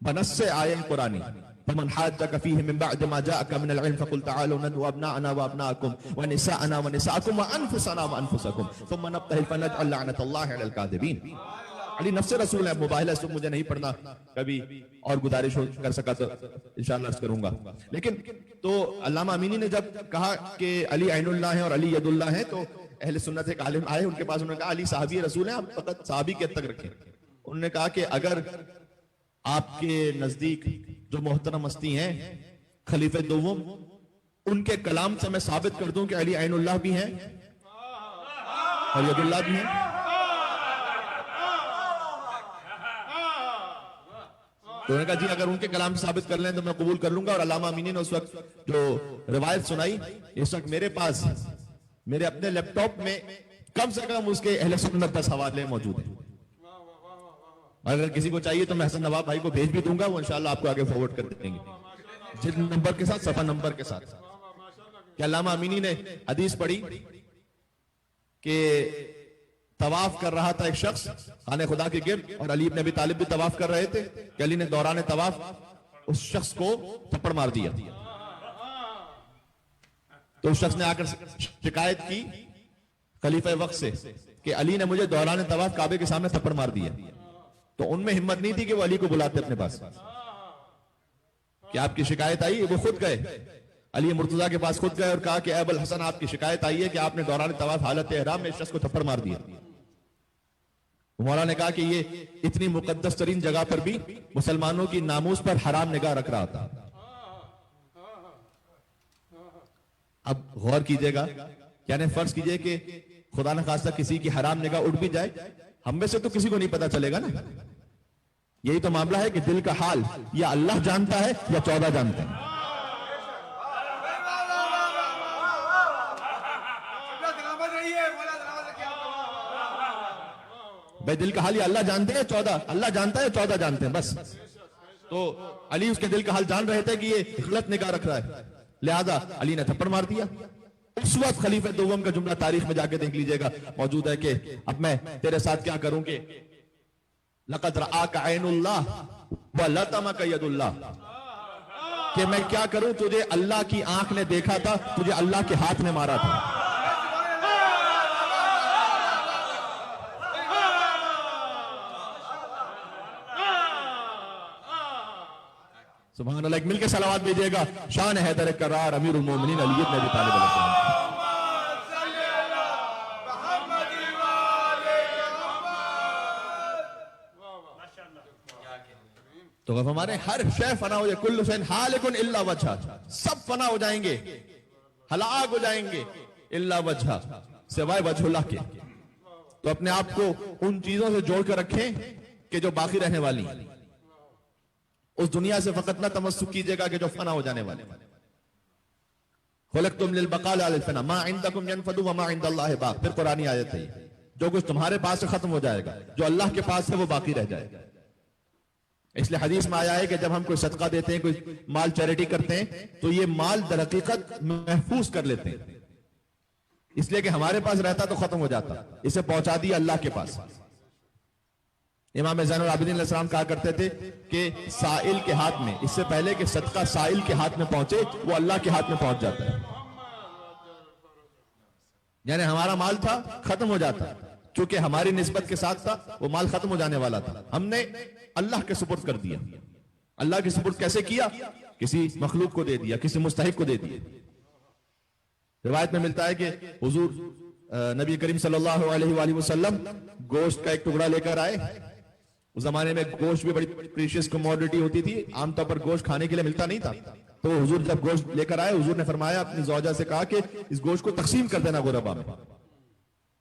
بنص آیہ قرآنی فمن حاجك فيه من بعد ما جاءك من العلم فقل تعالوا ندعو ابناءنا وابناءكم ونساءنا ونساءكم وانفسنا وانفسكم ثم نبتهل فنجعل لعنة الله على الكاذبين. علی نفس رسول ہے. مباہلہ اس مجھے نہیں پڑھنا, کبھی اور گزارش کر سکا تو انشاءاللہ عرض کروں گا. لیکن تو علامہ امینی نے جب کہا کہ علی عین اللہ ہے اور علی ید اللہ ہے, تو اہل سنت ایک عالم آئے ان کے پاس, انہوں نے کہا علی صحابی رسول ہیں, آپ فقط صحابی کے حد تک رکھیں. انہوں نے کہا کہ اگر آپ کے نزدیک جو محترم ہستی ہیں خلیفہ دوم, ان کے کلام سے میں ثابت کر دوں کہ علی عین اللہ بھی ہیں اور ید اللہ بھی ہیں, تو انہوں نے کہا جی اگر ان کے کلام سے ثابت کر لیں تو میں قبول کر لوں گا. اور علامہ امینی نے اس وقت جو روایت سنائی, اس وقت میرے پاس میرے اپنے لیپ ٹاپ میں کم سے کم اس کے اہل سنت 10 حوالے موجود ہیں. اگر کسی کو چاہیے تو میں حسن نواب بھائی کو بھیج بھی دوں گا, وہ انشاءاللہ آپ کو آگے فارورڈ کر دیں گے, جلد نمبر کے ساتھ, صفحہ نمبر کے ساتھ. کہ علامہ امینی نے حدیث پڑھی کہ طواف کر رہا تھا ایک شخص خانہ خدا کے گرد, اور علی ابن ابی طالب بھی طواف کر رہے تھے, کہ علی نے دوران طواف اس شخص کو تھپڑ مار دیا. تو اس شخص نے آ کر شکایت کی خلیفہ وقت سے کہ علی نے مجھے دوران طواف کعبے کے سامنے تھپڑ مار دیا. تو ان میں ہمت نہیں تھی کہ وہ علی کو بلاتے اپنے پاس, کہ آپ کی شکایت آئی. وہ خود گئے, علی مرتضیٰ کے پاس خود گئے اور کہا کہ اے ابو الحسن آپ کی شکایت آئی ہے کہ آپ نے دوران طواف حالت احرام میں اس شخص کو تھپڑ مار دیا. مولا نے کہا کہ یہ اتنی مقدس ترین جگہ پر بھی مسلمانوں کی ناموس پر حرام نگاہ رکھ رہا تھا. اب غور کیجئے گا, یعنی فرض کیجئے کہ خدا نہ خواستہ کسی کی حرام نگاہ اٹھ بھی جائے, ہم میں سے تو کسی کو نہیں پتا چلے گا نا. یہی تو معاملہ ہے کہ دل کا حال یا اللہ جانتا ہے یا 14 جانتے ہیں. بھائی دل کا حال یا اللہ جانتے ہیں 14, اللہ جانتا ہے 14 جانتے ہیں بس. تو علی اس کے دل کا حال جان رہے تھے کہ یہ غلط نگاہ رکھ رہا ہے, لہذا علی نے تھپڑ مار دیا. اس وقت خلیفہ دوم کا جملہ تاریخ میں جا کے دیکھ لیجئے گا موجود ہے کہ اب میں تیرے ساتھ کیا کروں کہ لقد رآک عین اللہ ولطمک ید اللہ, کہ میں کیا کروں, تجھے اللہ کی آنکھ نے دیکھا تھا, تجھے اللہ کے ہاتھ نے مارا تھا. سبحان اللہ. ایک مل کے صلوات بھیجیے گا. شان حیدر کرار امیر المومنین علی بن ابی طالب علیہ السلام. تو ہمارے ہر شے فنا ہو جائے, کل شیء ہالک الا وجھہ, سب فنا ہو جائیں گے, ہلاک ہو جائیں گے الا وجھہ, سوائے وجہ اللہ کے. تو اپنے آپ کو ان چیزوں سے جوڑ کر رکھیں کہ جو باقی رہنے والی ہیں. اس دنیا سے فقط نہ تمسک کیجئے گا کہ جو فنا ہو جانے والے. خلقتم للبقاء لا للفنا ما عندکم ينفد وما عند اللہ باق. پھر قرآنی آیت ہے, جو کچھ تمہارے پاس سے ختم ہو جائے گا, جو اللہ کے پاس ہے وہ باقی رہ جائے گا. اس لیے حدیث میں آیا ہے کہ جب ہم کوئی صدقہ دیتے ہیں, کوئی مال چیریٹی کرتے ہیں, تو یہ مال در حقیقت محفوظ کر لیتے ہیں, اس لیے کہ ہمارے پاس رہتا تو ختم ہو جاتا, اسے پہنچا دیا اللہ کے پاس. امام زین العابدین علیہ السلام کہا کرتے تھے کہ سائل کے ہاتھ میں, اس سے پہلے کہ صدقہ سائل کے ہاتھ میں پہنچے, وہ اللہ کے ہاتھ میں پہنچ جاتا ہے. یعنی ہمارا مال تھا ختم ہو جاتا, چونکہ ہماری نسبت کے ساتھ تھا وہ مال ختم ہو جانے والا تھا، ہم نے اللہ کے سپرد کر دیا۔ اللہ کے سپرد کیسے کیا؟ کسی مخلوق کو دے دیا، کسی مستحق کو دے دیا۔ روایت میں ملتا ہے کہ حضور نبی کریم صلی اللہ علیہ وآلہ وسلم گوشت کا ایک ٹکڑا لے کر آئے۔ اس زمانے میں گوشت بھی بڑی پریشیس کموڈٹی ہوتی تھی، عام طور پر گوشت کھانے کے لیے ملتا نہیں تھا۔ تو حضور جب گوشت لے کر آئے، حضور نے فرمایا، اپنی زوجہ سے کہا کہ اس گوشت کو تقسیم کر دینا غربا میں۔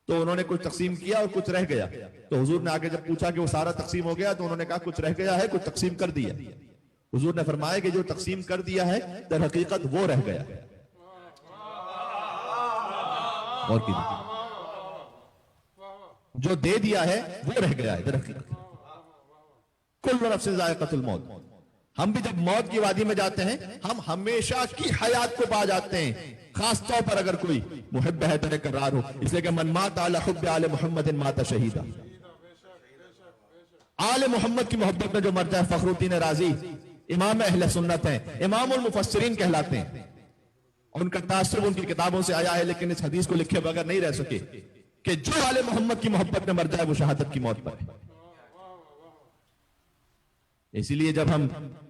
تو انہوں نے کچھ تقسیم کیا اور کچھ رہ گیا۔ تو حضور نے آگے جب پوچھا کہ وہ سارا تقسیم ہو گیا، تو انہوں نے کہا کچھ رہ گیا ہے، کچھ تقسیم کر دیا۔ حضور نے فرمایا کہ جو تقسیم کر دیا ہے در حقیقت وہ رہ گیا ہے۔ اور جو دے دیا ہے وہ رہ گیا ہے در حقیقت۔ کل نفس ذائقۃ الموت۔ ہم بھی جب موت کی وادی میں جاتے ہیں، ہم ہمیشہ کی حیات کو پا جاتے ہیں، خاص طور پر اگر کوئی محب ہے در قرار ہو، اس لیے کہ من مات علی حب آل محمد مات شہیدا۔ آل محمد کی محبت میں جو مر جائے، فخر الدین رازی امام اہل سنت ہیں، امام المفسرین کہلاتے ہیں، اور ان کا تاثر ان کی کتابوں سے آیا ہے، لیکن اس حدیث کو لکھے بغیر نہیں رہ سکے کہ جو آل محمد کی محبت میں مر جائے وہ شہادت کی موت پر ہے۔ اسی لیے جب ہم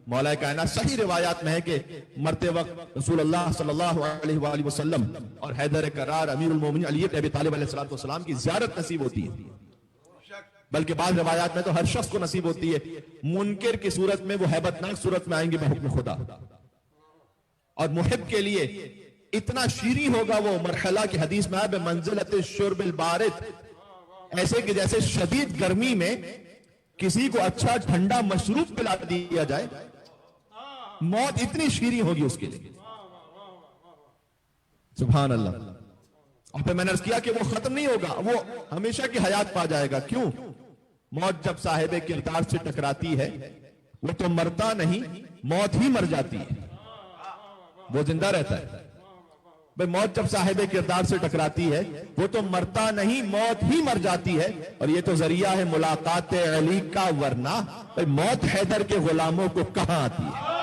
مولا کائنات، صحیح روایات میں ہے کہ مرتے وقت رسول اللہ صلی اللہ علیہ وآلہ وسلم اور حیدر کرار امیر المومنین علی بن ابی طالب علیہ السلام کی زیارت نصیب ہوتی ہے، بلکہ بعض روایات میں تو ہر شخص کو نصیب ہوتی ہے۔ منکر کی صورت میں وہ ہیبت ناک صورت میں آئیں گے بحکم خدا، اور محب کے لیے اتنا شیریں ہوگا وہ مرحلہ کی حدیث میں ہے بمنزلت الشرب البارد، ایسے کہ جیسے شدید گرمی میں کسی کو اچھا ٹھنڈا مشروب پلا دیا جائے، موت اتنی شیریں ہوگی اس کے لیے۔ سبحان اللہ۔ اور پھر میں نے عرض کیا کہ وہ ختم نہیں ہوگا، وہ ہمیشہ کی حیات پا جائے گا۔ کیوں؟ موت جب صاحب کردار سے ٹکراتی ہے، وہ تو مرتا نہیں، موت ہی مر جاتی ہے، وہ زندہ رہتا ہے۔ بھئی موت جب صاحب کردار سے ٹکراتی ہے، وہ تو مرتا نہیں، موت ہی مر جاتی ہے، اور یہ تو ذریعہ ہے ملاقات علی کا، ورنہ بھئی موت حیدر کے غلاموں کو کہاں آتی ہے؟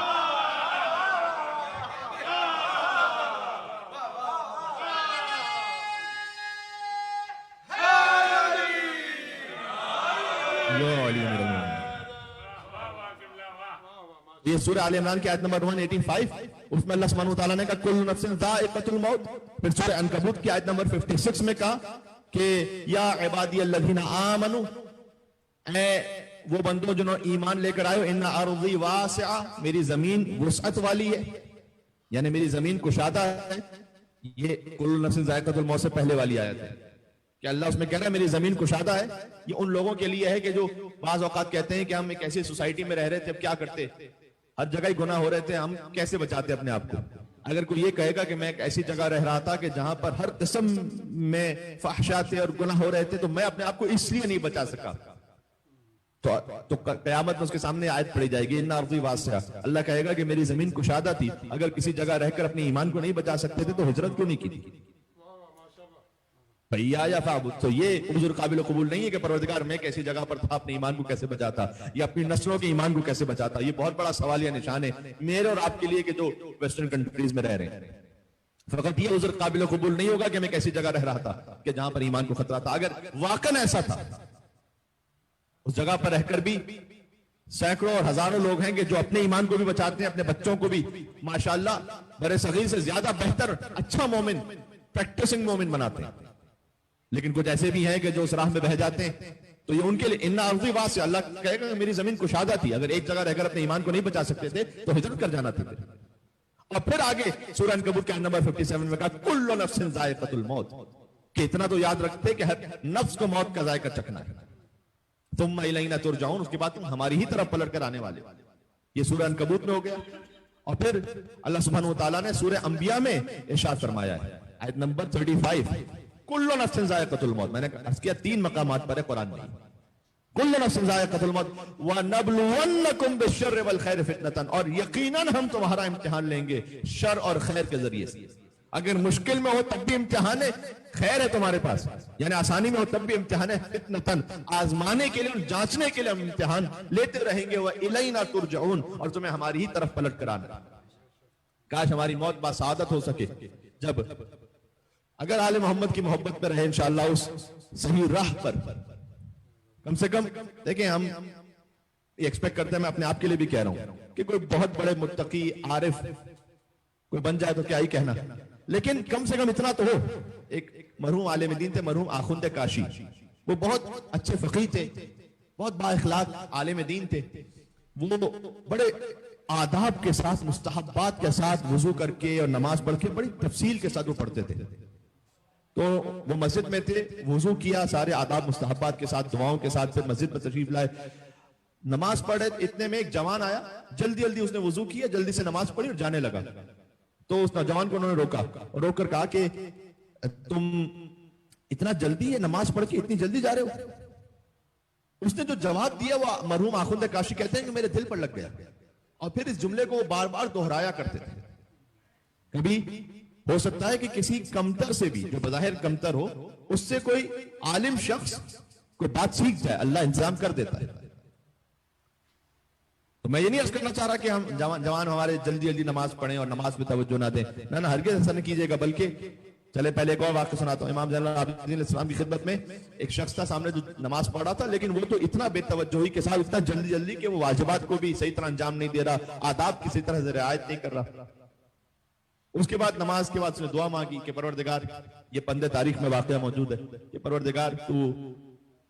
یہ سورہ آل عمران کی آیت نمبر 185، اس میں اللہ سبحانہ وتعالیٰ نے کہا کل نفس ذائقۃ الموت۔ پھر سورہ عنکبوت کی آیت نمبر 56 میں کہا کہ یا عبادی الذین آمنوا، اے وہ بندوں جنہوں ایمان لے کر آئے ہو، ان ارضی واسعہ، میری زمین وسعت والی ہے، یعنی میری زمین کشادہ ہے۔ یہ کل نفس ذائقۃ الموت سے پہلے والی آیت ہے کہ اللہ اس میں کہہ رہا ہے میری زمین کشادہ ہے۔ یہ ان لوگوں کے لیے ہے کہ جو بعض اوقات کہتے ہیں کہ ہم ایک ایسی سوسائٹی میں رہ رہے تھے، اب کیا کرتے، ہر جگہ ہی گناہ ہو رہے تھے، ہم کیسے بچاتے اپنے آپ کو۔ اگر کوئی یہ کہے گا کہ میں ایک ایسی جگہ رہ رہا تھا کہ جہاں پر ہر قسم میں فحشات اور گناہ ہو رہے تھے، تو میں اپنے آپ کو اس لیے نہیں بچا سکا، تو قیامت میں اس کے سامنے آیت پڑھی جائے گی ان ارضی واسعہ۔ اللہ کہے گا کہ میری زمین کشادہ تھی، اگر کسی جگہ رہ کر اپنے ایمان کو نہیں بچا سکتے تھے تو ہجرت کیوں نہیں کی تھی؟ یا فعبد، تو یہ عذر قابل قبول نہیں ہے کہ پروردگار میں کیسی جگہ پر تھا، اپنے ایمان کو کیسے بچاتا، یا اپنی نسلوں کے ایمان کو کیسے بچاتا۔ یہ بہت بڑا سوالیہ نشان ہے میرے اور آپ کے لیے کہ جو ویسٹرن کنٹریز میں رہ رہے ہیں۔ فقط یہ عذر قابل قبول نہیں ہوگا کہ میں کیسی جگہ رہ رہا تھا کہ جہاں پر ایمان کو خطرہ تھا۔ اگر واقعا ایسا تھا، اس جگہ پر رہ کر بھی سینکڑوں اور ہزاروں لوگ ہیں کہ جو اپنے ایمان کو بھی بچاتے ہیں، اپنے بچوں کو بھی ماشاءاللہ برے صغیر سے زیادہ بہتر، اچھا مومن، پریکٹسنگ مومن بناتے ہیں، لیکن کچھ ایسے بھی ہیں کہ جو اس راہ میں بہ جاتے ہیں۔ تو یہ ان کے لیے ان ارضی واسعہ، اللہ کہے گا کہ میری زمین کشادہ تھی، اگر ایک جگہ رہ کر اپنے ایمان کو نہیں بچا سکتے تھے تو ہجرت کر جانا تھا۔ اور پھر آگے سورہ عنکبوت کے آیت نمبر 57 میں کہا کل نفس ذائقۃ الموت، کہ اتنا تو یاد رکھتے کہ ہر نفس کو موت کا ذائقہ چکھنا ہے۔ ثم الینا ترجعون، اس کے بعد تم ہماری ہی طرف پلٹ کر آنے والے۔ یہ سورہ عنکبوت میں ہو گیا۔ اور پھر اللہ سبحانہ وتعالیٰ نے سورہ انبیاء میں ارشاد فرمایا ہے آیت نمبر 35، کل نفس ذائقۃ الموت۔ میں نے عرض کیا 3 مقامات پر ہے قرآن میں، کل نفس ذائقۃ الموت وَنَبْلُوَنَّكُمْ بِالشَّرِّ وَالْخَيْرِ فِتْنَةً، اور یقیناً ہم تمہارا امتحان لیں گے شر اور خیر کے ذریعے سے۔ اگر مشکل میں ہو تب بھی امتحان ہے، خیر ہے تمہارے پاس، یعنی آسانی میں ہو تب بھی امتحان ہے، فتنتاً، آزمانے کے لیے اور جانچنے کے لیے ہم امتحان لیتے رہیں گے، وَإِلَيْنَا تُرْجَعُونَ، اور تمہیں ہماری ہی طرف پلٹ کر آنا۔ کاش ہماری موت باسعادت ہو سکے، جب اگر آل محمد کی محبت پہ رہے انشاءاللہ اس صحیح راہ پر. کم سے کم دیکھیں ہم یہ ایکسپیکٹ کرتے ہیں, میں اپنے آپ کے لیے بھی کہہ رہا ہوں کہ کوئی بہت بڑے متقی عارف کوئی بن جائے تو کیا ہی کہنا, لیکن کم سے کم اتنا تو ہو. ایک مرحوم عالم دین تھے, مرحوم آخوند کاشی, وہ بہت اچھے فقیہ تھے, بہت با اخلاق عالم دین تھے. وہ بڑے آداب کے ساتھ, مستحبات کے ساتھ وضو کر کے اور نماز پڑھ کے بڑی تفصیل کے ساتھ وہ پڑھتے تھے. تو وہ مسجد میں تھے, وضو کیا سارے آداب مستحبات کے ساتھ, دعاؤں کے ساتھ, پھر مسجد میں تشریف لائے, نماز پڑھے. اتنے میں ایک جوان آیا, جلدی جلدی اس نے وضو کیا, جلدی سے نماز پڑھی اور جانے لگا. تو اس نوجوان کو انہوں نے روکا اور روک کر کہا کہ تم اتنا جلدی یہ نماز پڑھ کے اتنی جلدی جا رہے ہو؟ اس نے جو جواب دیا وہ مرحوم آخوند کاشی کہتے ہیں کہ میرے دل پر لگ گیا, اور پھر اس جملے کو وہ بار بار دہرایا کرتے تھے. کبھی ہو سکتا ہے کہ کسی کمتر سے بھی, جو بظاہر کمتر ہو, اس سے کوئی عالم شخص کوئی بات سیکھ جائے, اللہ انتظام کر دیتا ہے. تو میں یہ نہیں عرض کرنا چاہ رہا کہ ہم جوان ہمارے جلدی جلدی نماز پڑھیں اور نماز پہ توجہ نہ دیں, نہ ہرگز ایسا نہ کیجیے گا. بلکہ چلے پہلے ایک اور واقعہ سناتا ہوں. امام زین العابدین علیہ السلام کی خدمت میں ایک شخص تھا سامنے جو نماز پڑھ رہا تھا, لیکن وہ تو اتنا بے توجہی کے ساتھ, اتنا جلدی جلدی کہ وہ واجبات کو بھی صحیح طرح انجام نہیں دے رہا, آداب کی صحیح طرح سے رعایت نہیں کر رہا. اس کے بعد نماز کے بعد اس نے دعا مانگی کہ پروردگار, یہ پند تاریخ میں واقعہ موجود ہے, کہ پروردگار تو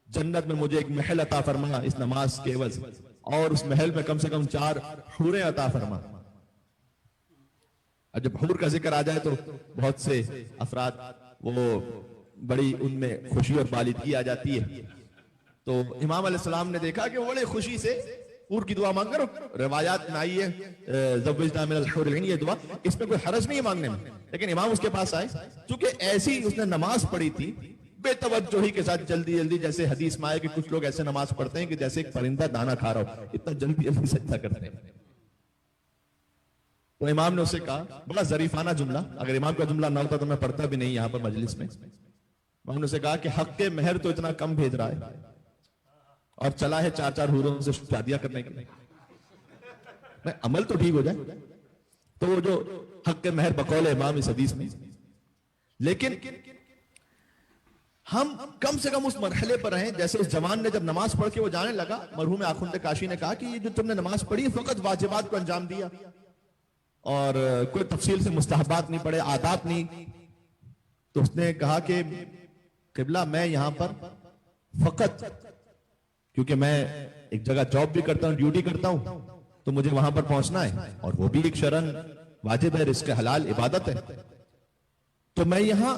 جنت میں مجھے ایک محل عطا فرما اس نماز کے عوض, اور اس محل میں کم سے کم 4 حوریں عطا فرما. اور جب حور کا ذکر آ جائے تو بہت سے افراد وہ بڑی ان میں خوشی اور بالدگی آ جاتی ہے. تو امام علیہ السلام نے دیکھا کہ وہ بڑے خوشی سے حور کی دعا مانگ کر, روایات میں آئی ہے زوجنا من الحور العین, یہ دعا اس میں کوئی حرج نہیں مانگنے میں, لیکن امام اس کے پاس آئے, چونکہ ایسی اس نے نماز پڑھی تھی بے توجہی کے ساتھ, جلدی جلدی, جیسے حدیث میں آئے کہ کچھ لوگ ایسے نماز پڑھتے ہیں کہ جیسے ایک پرندہ دانا کھا رہا ہو, اتنا جلدی جلدی سجدہ کرتے ہیں. تو امام نے اسے کہا, بڑا ظریفانہ جملہ, اگر امام کا جملہ نہ ہوتا تو میں پڑھتا بھی نہیں یہاں پر مجلس میں. امام نے اسے کہا کہ حق کے مہر تو اتنا کم بھیج رہا ہے اور چلا ہے 4 حوروں سے شادیاں کرنے کے لیے, عمل تو ٹھیک ہو جائے. تو وہ جو حق کے مہر بقول امام اس حدیث میں, لیکن ہم کم سے کم اس مرحلے پر رہیں جیسے اس جوان نے جب نماز پڑھ کے وہ جانے لگا. مرحوم آخوند کاشی نے کہا کہ یہ جو تم نے نماز پڑھی فقط واجبات کو انجام دیا اور کوئی تفصیل سے مستحبات نہیں پڑھے, آداب نہیں. تو اس نے کہا کہ قبلہ میں یہاں پر فقط, کیونکہ میں ایک جگہ جاب بھی کرتا ہوں, ڈیوٹی کرتا ہوں, تو مجھے وہاں پر پہنچنا ہے, اور وہ بھی ایک شرعن واجب ہے, رزق حلال عبادت ہے. تو میں یہاں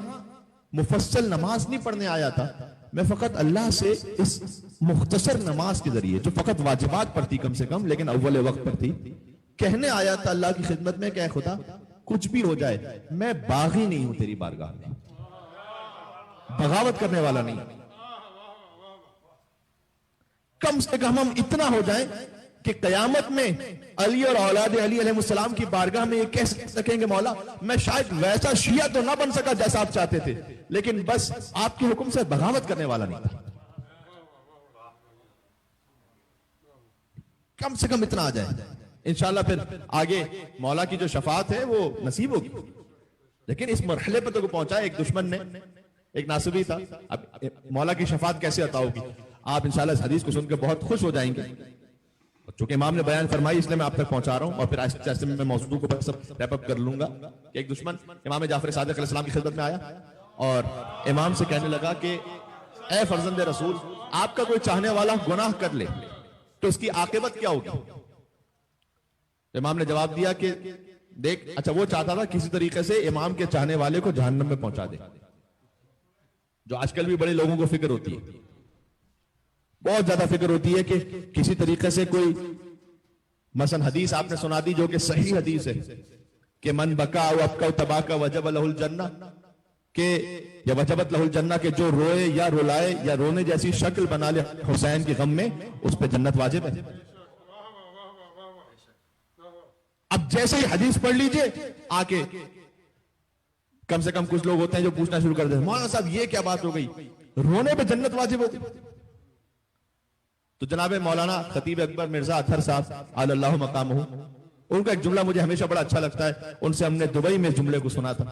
مفصل نماز نہیں پڑھنے آیا تھا, میں فقط اللہ سے اس مختصر نماز کے ذریعے, جو فقط واجبات پر تھی کم سے کم لیکن اول وقت پر تھی, کہنے آیا تھا اللہ کی خدمت میں کہ اے خدا کچھ بھی ہو جائے میں باغی نہیں ہوں تیری بارگاہ میں, بغاوت کرنے والا نہیں. کم سے کم ہم اتنا ہو جائیں کہ قیامت میں علی اور اولاد علی علیہ السلام کی بارگاہ میں یہ کہہ سکیں گے مولا میں شاید ویسا شیعہ تو نہ بن سکا جیسا آپ چاہتے تھے, لیکن بس آپ کے حکم سے بغاوت کرنے والا نہیں تھا. کم سے کم اتنا آ جائے, انشاءاللہ پھر آگے مولا کی جو شفاعت ہے وہ نصیب ہوگی. لیکن اس مرحلے پر تو پہنچا ایک دشمن نے, ایک ناصبی تھا. اب مولا کی شفاعت کیسے عطا ہوگی, آپ انشاءاللہ اس حدیث کو سن کے بہت خوش ہو جائیں گے. چونکہ امام نے بیان فرمائی اس لیے میں آپ تک پہنچا رہا ہوں, اور پھر آہستہ آہستہ میں موضوع کو سب ریپ اپ کر لوں گا. کہ ایک دشمن امام جعفر صادق علیہ السلام کی خدمت میں آیا اور امام سے کہنے لگا کہ اے فرزند رسول, آپ کا کوئی چاہنے والا گناہ کر لے تو اس کی عاقبت کیا ہوگی؟ امام نے جواب دیا کہ دیکھ, اچھا وہ چاہتا تھا کسی طریقے سے امام کے چاہنے والے کو جہنم میں پہنچا دے, جو آج کل بھی بڑے لوگوں کو فکر ہوتی ہے, بہت زیادہ فکر ہوتی ہے کہ کسی طریقے سے کوئی, مثلا حدیث آپ نے سنا دی جو کہ صحیح حدیث ہے کہ من بکا او ابکا تباکا وجب لہ الجنہ, کہ یا وجبت لہ الجنہ, کہ جو روئے یا رلائے یا رونے جیسی شکل بنا لے حسین کی غم میں, اس پہ جنت واجب ہے. اب جیسے ہی حدیث پڑھ لیجئے آ کے کم سے کم کچھ لوگ ہوتے ہیں جو پوچھنا شروع کر دیتے ہیں مولانا صاحب یہ کیا بات ہو گئی, رونے پہ جنت واجب ہوتی. تو جناب مولانا خطیب اکبر مرزا اطہر صاحب علی اللہ مقامہ, ان کا ایک جملہ مجھے ہمیشہ بڑا اچھا لگتا ہے, ان سے ہم نے دبئی میں جملے کو سنا تھا.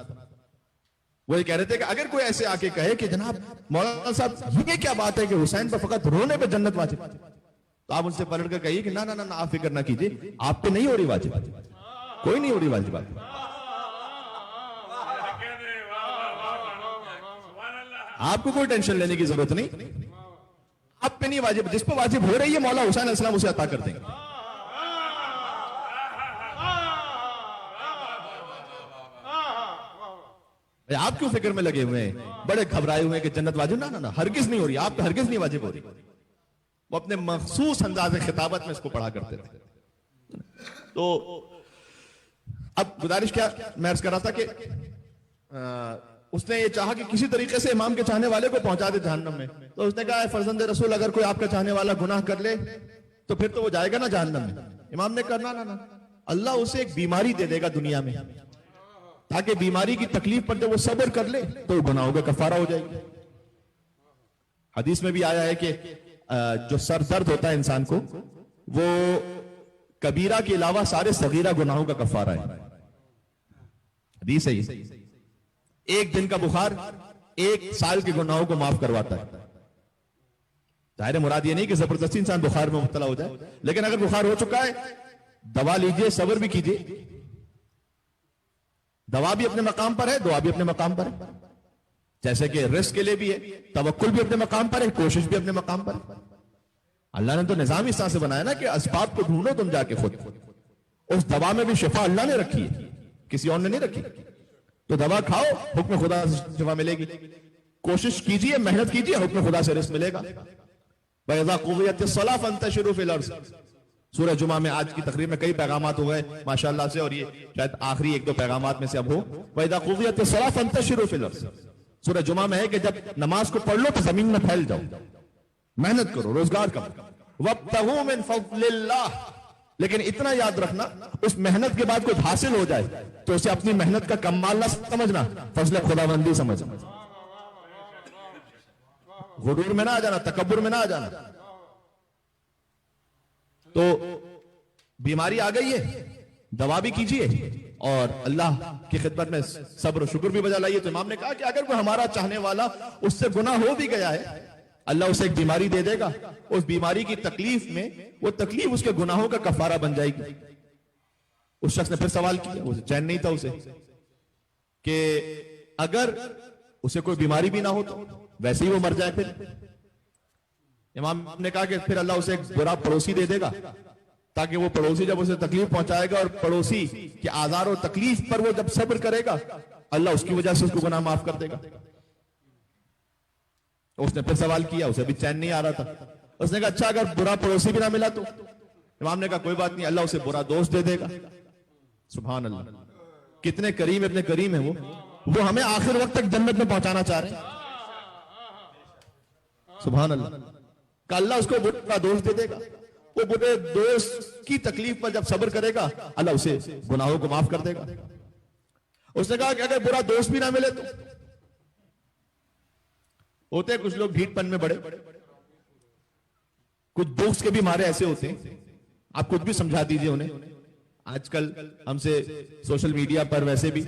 وہ یہ کہہ رہے تھے کہ اگر کوئی ایسے آ کے کہے کہ جناب مولانا صاحب یہ کیا بات ہے کہ حسین پر فقط رونے پہ جنت واجب، تو آپ ان سے پلٹ کر کہیے کہ نہ نہ نہ آپ فکر نہ کیجیے، آپ پہ نہیں ہو رہی واجب، کوئی نہیں ہو رہی واجب، آپ کو کوئی ٹینشن لینے کی ضرورت نہیں، آپ پہ نہیں واجب، جس پہ واجب ہو رہی ہے مولا حسین علیہ السلام اسے عطا کر دیں گے۔ آپ کیوں فکر میں لگے ہوئے ہیں، بڑے گھبرائے ہوئے ہیں کہ جنت واجب؟ نہ نہ ہرگز نہیں ہو رہی، آپ پہ ہرگز نہیں واجب ہو رہی۔ وہ اپنے مخصوص انداز خطابت میں اس کو پڑھا کرتے تھے۔ تو اب گزارش کیا میں عرض کر رہا تھا کہ اس نے یہ چاہا کہ کسی طریقے سے امام کے چاہنے والے کو پہنچا دے جہنم میں، تو اس نے کہا اے فرزند رسول اگر کوئی آپ کا چاہنے والا گناہ کر لے تو پھر تو وہ جائے گا نا جہنم میں۔ امام نے کہا نہ اللہ اسے ایک بیماری دے دے گا دنیا میں، تاکہ بیماری کی تکلیف پر جب وہ صبر کر لے تو گناہوں کا کفارہ ہو جائے گا۔ حدیث میں بھی آیا ہے کہ جو سر درد ہوتا ہے انسان کو، وہ کبیرہ کے علاوہ سارے صغیرہ گناہوں کا کفارہ ہے۔ حدیث ہے یہ، ایک دن کا بخار 1 سال کے گناہوں کو معاف کرواتا ہے۔ ظاہر مراد یہ نہیں کہ زبردستی انسان بخار میں مبتلا ہو جائے، لیکن اگر بخار ہو چکا ہے دوا لیجئے، صبر بھی کیجئے، دوا بھی اپنے مقام پر ہے، دعا بھی اپنے مقام پر ہے، جیسے کہ رزق کے لیے بھی ہے، توکل بھی اپنے مقام پر ہے، کوشش بھی اپنے مقام پر ہے۔ اللہ نے تو نظام اس طرح سے بنایا نا کہ اسباب کو ڈھونڈو تم جا کے خود، اس دوا میں بھی شفا اللہ نے رکھی ہے، کسی اور نے نہیں رکھی، تو دوا کھاؤ حکم خدا سے شفا ملے گی، کوشش کیجئے، محنت کیجئے، حکم خدا سے رزق ملے گا۔ وَإِذَا قُضِيَتِ الصَّلَاةُ فَانتَشِرُوا فِي الْأَرْضِ، سورہ جمعہ میں آج کی تقریر میں کئی پیغامات ہو گئے ماشاءاللہ سے، اور یہ شاید آخری 1-2 پیغامات میں سے اب ہو۔ وَإِذَا قُضِيَتِ الصَّلَاةُ فَانتَشِرُوا فِي الْأَرْضِ، سورہ جمعہ میں ہے کہ جب نماز کو پڑھ لو تو زمین میں پھیل جاؤ، محنت کرو، روزگار کرو، وَابْتَغُوا مِن فَضْلِ اللَّهِ، لیکن اتنا یاد رکھنا اس محنت کے بعد کچھ حاصل ہو جائے تو اسے اپنی محنت کا کمال نہ سمجھنا، فضل خداوندی سمجھنا، غرور میں نہ آ جانا، تکبر میں نہ آ جانا۔ تو بیماری آ گئی ہے، دوا بھی کیجئے اور اللہ کی خدمت میں صبر و شکر بھی بجا لائیے۔ تو امام نے کہا کہ اگر کوئی ہمارا چاہنے والا اس سے گناہ ہو بھی گیا ہے، اللہ اسے ایک بیماری دے دے گا، اس بیماری کی تکلیف میں وہ تکلیف اس کے گناہوں کا کفارہ بن جائے گی۔ اس شخص نے پھر سوال کیا، اسے چین نہیں تھا اسے، کہ اگر اسے کوئی بیماری بھی نہ ہو تو ویسے ہی وہ مر جائے، پھر امام نے کہا کہ پھر اللہ اسے ایک برا پڑوسی دے دے گا، تاکہ وہ پڑوسی جب اسے تکلیف پہنچائے گا اور پڑوسی کے آزار و تکلیف پر وہ جب صبر کرے گا، اللہ اس کی وجہ سے اس کو گناہ معاف کر دے گا۔ اس نے پھر سوال کیا، اسے بھی چین نہیں آ رہا تھا، اس نے کہا اچھا اگر برا پڑوسی بھی نہ ملا تو؟ امام نے کہا کوئی بات نہیں، اللہ اسے برا دوست دے دے گا۔ سبحان اللہ، کتنے کریم ابن کریم ہیں وہ ہمیں آخر وقت تک جنت میں پہنچانا چاہ رہے ہیں۔ سبحان اللہ، کہ اللہ اس کو برا دوست دے دے گا، وہ برے دوست کی تکلیف پر جب صبر کرے گا اللہ اسے گناہوں کو معاف کر دے گا۔ اس نے کہا کہ اگر برا دوست بھی نہ ملے تو؟ ہوتے ہیں کچھ لوگ ڈھیٹ پن میں بڑے، کچھ بغض کے بھی مارے ایسے ہوتے ہیں، آپ خود بھی سمجھا دیجئے انہیں۔ آج کل ہم سے سوشل میڈیا پر ویسے بھی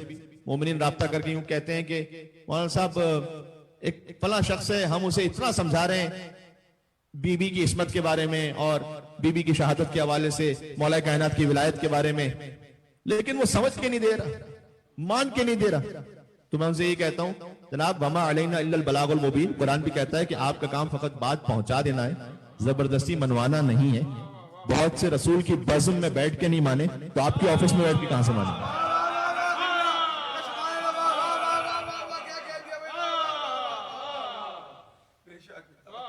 مومنین رابطہ کر کے یوں کہتے ہیں کہ مولانا صاحب ایک فلاں شخص ہے، ہم اسے اتنا سمجھا رہے ہیں بی بی کی عصمت کے بارے میں اور بی بی کی شہادت کے حوالے سے، مولا کائنات کی ولایت کے بارے میں، لیکن وہ سمجھ کے نہیں دے رہا، مان کے نہیں دے رہا۔ تو میں ان سے یہ کہتا ہوں جناب وما علینا الا البلاغ المبین، قرآن بھی کہتا ہے کہ آپ کا کام فقط بات پہنچا دینا ہے، زبردستی منوانا نہیں ہے۔ بہت سے رسول کی بزم میں بیٹھ کے نہیں مانے تو آپ کی آفس میں بیٹھ کے کہاں سے مانے؟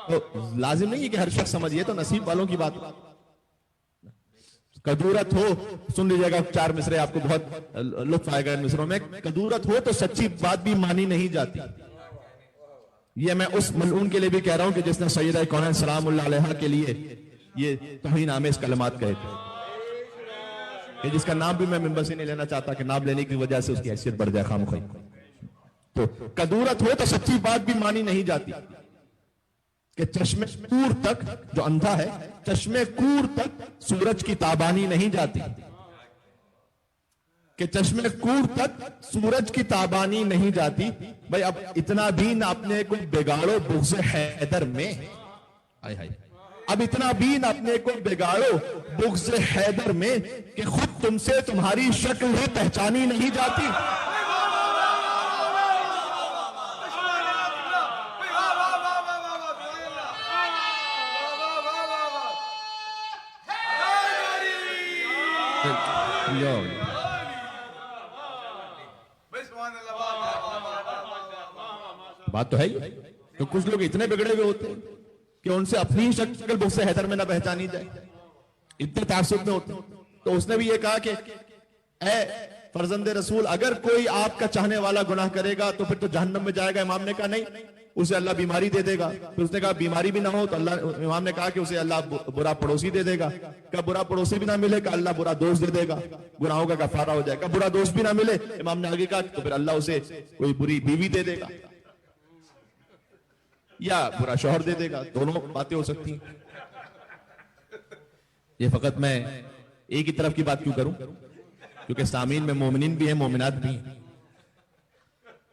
تو لازم نہیں ہے کہ ہر شخص سمجھیے، تو نصیب والوں کی بات۔ کدورت ہو، سن لیجئے گا 4 مصرے، آپ کو بہت لطف آئے گا ان مصروں میں۔ کدورت ہو تو سچی بات بھی مانی نہیں جاتی۔ یہ میں اس ملعون کے لیے بھی کہہ رہا ہوں کہ جس نے سیدہ کونین سلام اللہ علیہا کے لیے یہ توہین آمیز کلمات کہے تھے، کہ جس کا نام بھی میں منبر سے نہیں لینا چاہتا کہ نام لینے کی وجہ سے اس کی حیثیت بڑھ جائے خامخواہ۔ تو کدورت ہو تو سچی بات بھی مانی نہیں جاتی، کہ چشمے کور تک، جو اندھا ہے چشمے کور تک سورج کی تابانی نہیں جاتی، کہ چشمے کور تک سورج کی تابانی نہیں جاتی. بھائی اب اتنا بھی نہ اپنے کو بگاڑو بغض حیدر میں. اب اتنا بھی نہ اپنے کو بگاڑو بغض حیدر میں کہ خود تم سے تمہاری شکل ہی پہچانی نہیں جاتی. بات تو ہے ہی کہ کچھ لوگ اتنے بگڑے ہوئے ہوتے ہیں کہ ان سے اپنی شکل بغض حیدر میں نہ پہچانی جائے, اتنے تعصب میں ہوتے ہیں. تو اس نے بھی یہ کہا کہ اے فرزند رسول, اگر کوئی آپ کا چاہنے والا گناہ کرے گا تو پھر تو جہنم میں جائے گا. امام نے کہا نہیں, اسے اللہ بیماری دے دے گا. پھر اس نے کہا بیماری بھی نہ ہو تو اللہ, امام نے کہا کہ اسے اللہ برا پڑوسی دے دے گا. کہا برا پڑوسی بھی نہ ملے کہ اللہ برا دوست دے دے گا, گناہوں کا کفارہ ہو جائے گا. برا دوست بھی نہ ملے, امام نے آگے کہا تو پھر اللہ اسے کوئی بری بیوی دے دے گا یا برا شوہر دے دے گا. دونوں باتیں ہو سکتی ہیں. یہ فقط میں ایک ہی طرف کی بات کیوں کروں, کیونکہ سامعین میں مومنین بھی ہیں, مومنات بھی ہیں.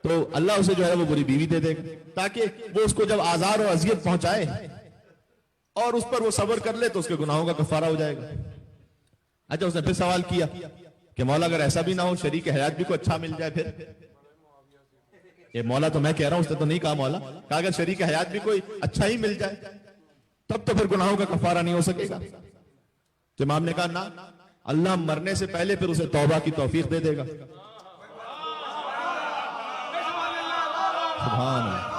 تو اللہ اسے جو ہے وہ بری بیوی دے دے گا تاکہ وہ اس کو جب آزار و اذیت پہنچائے اور اس پر وہ صبر کر لے تو اس کے گناہوں کا کفارہ ہو جائے گا. اچھا, اس نے پھر سوال کیا کہ مولا اگر ایسا بھی نہ ہو, شریک حیات بھی کو اچھا مل جائے, پھر یہ مولا تو میں کہہ رہا ہوں, اس نے تو نہیں کہا مولا, کہا اگر شریک حیات بھی کوئی اچھا ہی مل جائے تب تو پھر گناہوں کا کفارہ نہیں ہو سکے گا. تو امام نے کہا نہ, اللہ مرنے سے پہلے پھر اسے توبہ کی توفیق دے دے گا. سبحان اللہ.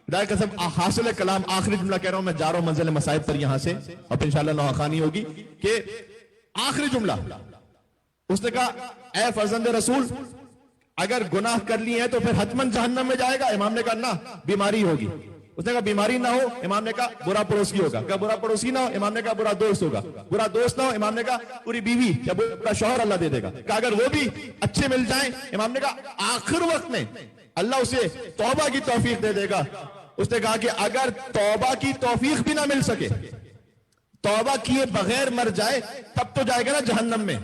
خدا کی قسم حاصل کلام آخری جملہ کہہ رہا ہوں میں, جا رہا ہوں منزل مصائب پر یہاں سے, اور انشاءاللہ نواخوانی ہوگی. کہ آخری جملہ اس نے کہا اے فرزند رسول, اگر گناہ کر لیے ہیں تو پھر حتماً جہنم میں جائے گا. امام نے کہا نہ, بیماری ہوگی. اس نے کہا بیماری نہ ہو, امام نے کہا برا پڑوسی ہوگا. کہا برا پڑوسی نہ ہو, امام نے کہا برا دوست ہوگا. برا دوست نہ ہو, امام نے کہا پوری بیوی یا برا شوہر اللہ دے دے گا. کہا اگر وہ بھی اچھے مل جائیں, امام نے کہا آخر وقت میں اللہ اسے توبہ کی توفیق دے دے گا. اس نے کہا کہ اگر توبہ کی توفیق بھی نہ مل سکے, توبہ کیے بغیر مر جائے, تب تو جائے گا نا جہنم میں.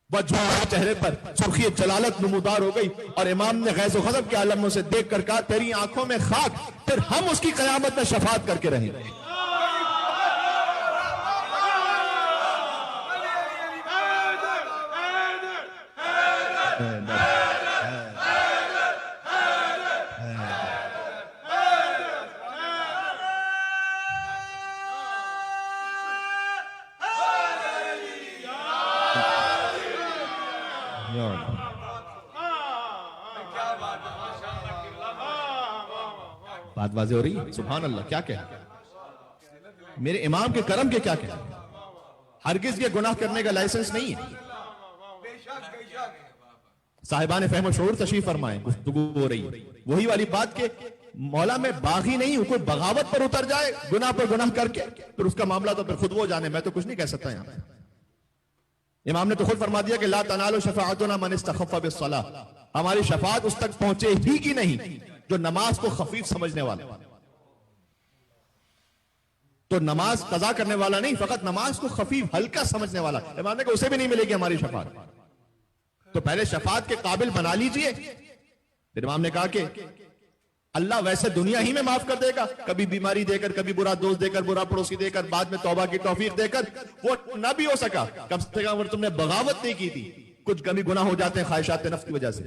وجہ چہرے پر سرخی جلالت نمودار ہو گئی, اور امام نے غیظ و غضب کے عالم میں سے دیکھ کر کہا تیری آنکھوں میں خاک, پھر ہم اس کی قیامت میں شفاعت کر کے رہیں گے. بات واضح ہو رہی ہے؟ سبحان اللہ. کیا کہہ میرے امام کے کرم کے, کیا کہہ, ہرگز یہ گناہ کرنے کا لائسنس نہیں ہے. صاحبان فہم و شعور تشریف فرمائیں, گفتگو ہو رہی ہے وہی والی بات کہ مولا میں باغی نہیں ہوں, کوئی بغاوت پر اتر جائے گناہ پر گناہ کر کے, پھر اس کا معاملہ تو پھر خود وہ جانے, میں تو کچھ نہیں کہہ سکتا یہاں. امام نے تو خود فرما دیا کہ لا تنالوا شفاعتنا من استخف بالصلاۃ, ہماری شفاعت اس تک پہنچے ہی کی نہیں جو نماز کو خفیف سمجھنے والا. تو نماز قضا کرنے والا نہیں, فقط نماز کو خفیف ہلکا سمجھنے والا. امام نے کہا اسے بھی نہیں ملے گی ہماری شفاعت. تو پہلے شفاعت کے قابل بنا لیجئے. پھر امام نے کہا کہ اللہ ویسے دنیا ہی میں معاف کر دے گا, کبھی بیماری دے کر, کبھی برا دوست دے کر, برا پڑوسی دے کر, بعد میں توبہ کی توفیق دے کر. وہ نہ بھی ہو سکا, کم سے کم اگر تم نے بغاوت نہیں کی تھی, کچھ کمی گناہ ہو جاتے ہیں خواہشات نفس کی وجہ سے,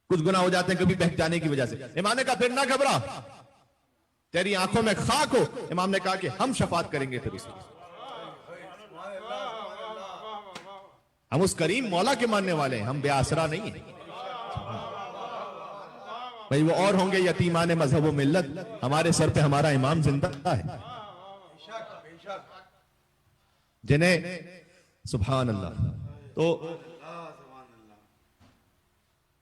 کچھ گناہ ہو جاتے ہیں کبھی بہک جانے کی وجہ سے. امام نے کہا پھر نہ گھبرا, تیری آنکھوں میں خاک ہو. امام نے کہا کہ ہم شفاعت کریں گے. پھر اس ہم اس کریم مولا کے ماننے والے ہیں, ہم بے آسرا نہیں ہیں. بھئی وہ اور ہوں گے یتیمان مذہب و ملت, ہمارے سر پہ ہمارا امام زندہ ہے, جنہیں سبحان اللہ. تو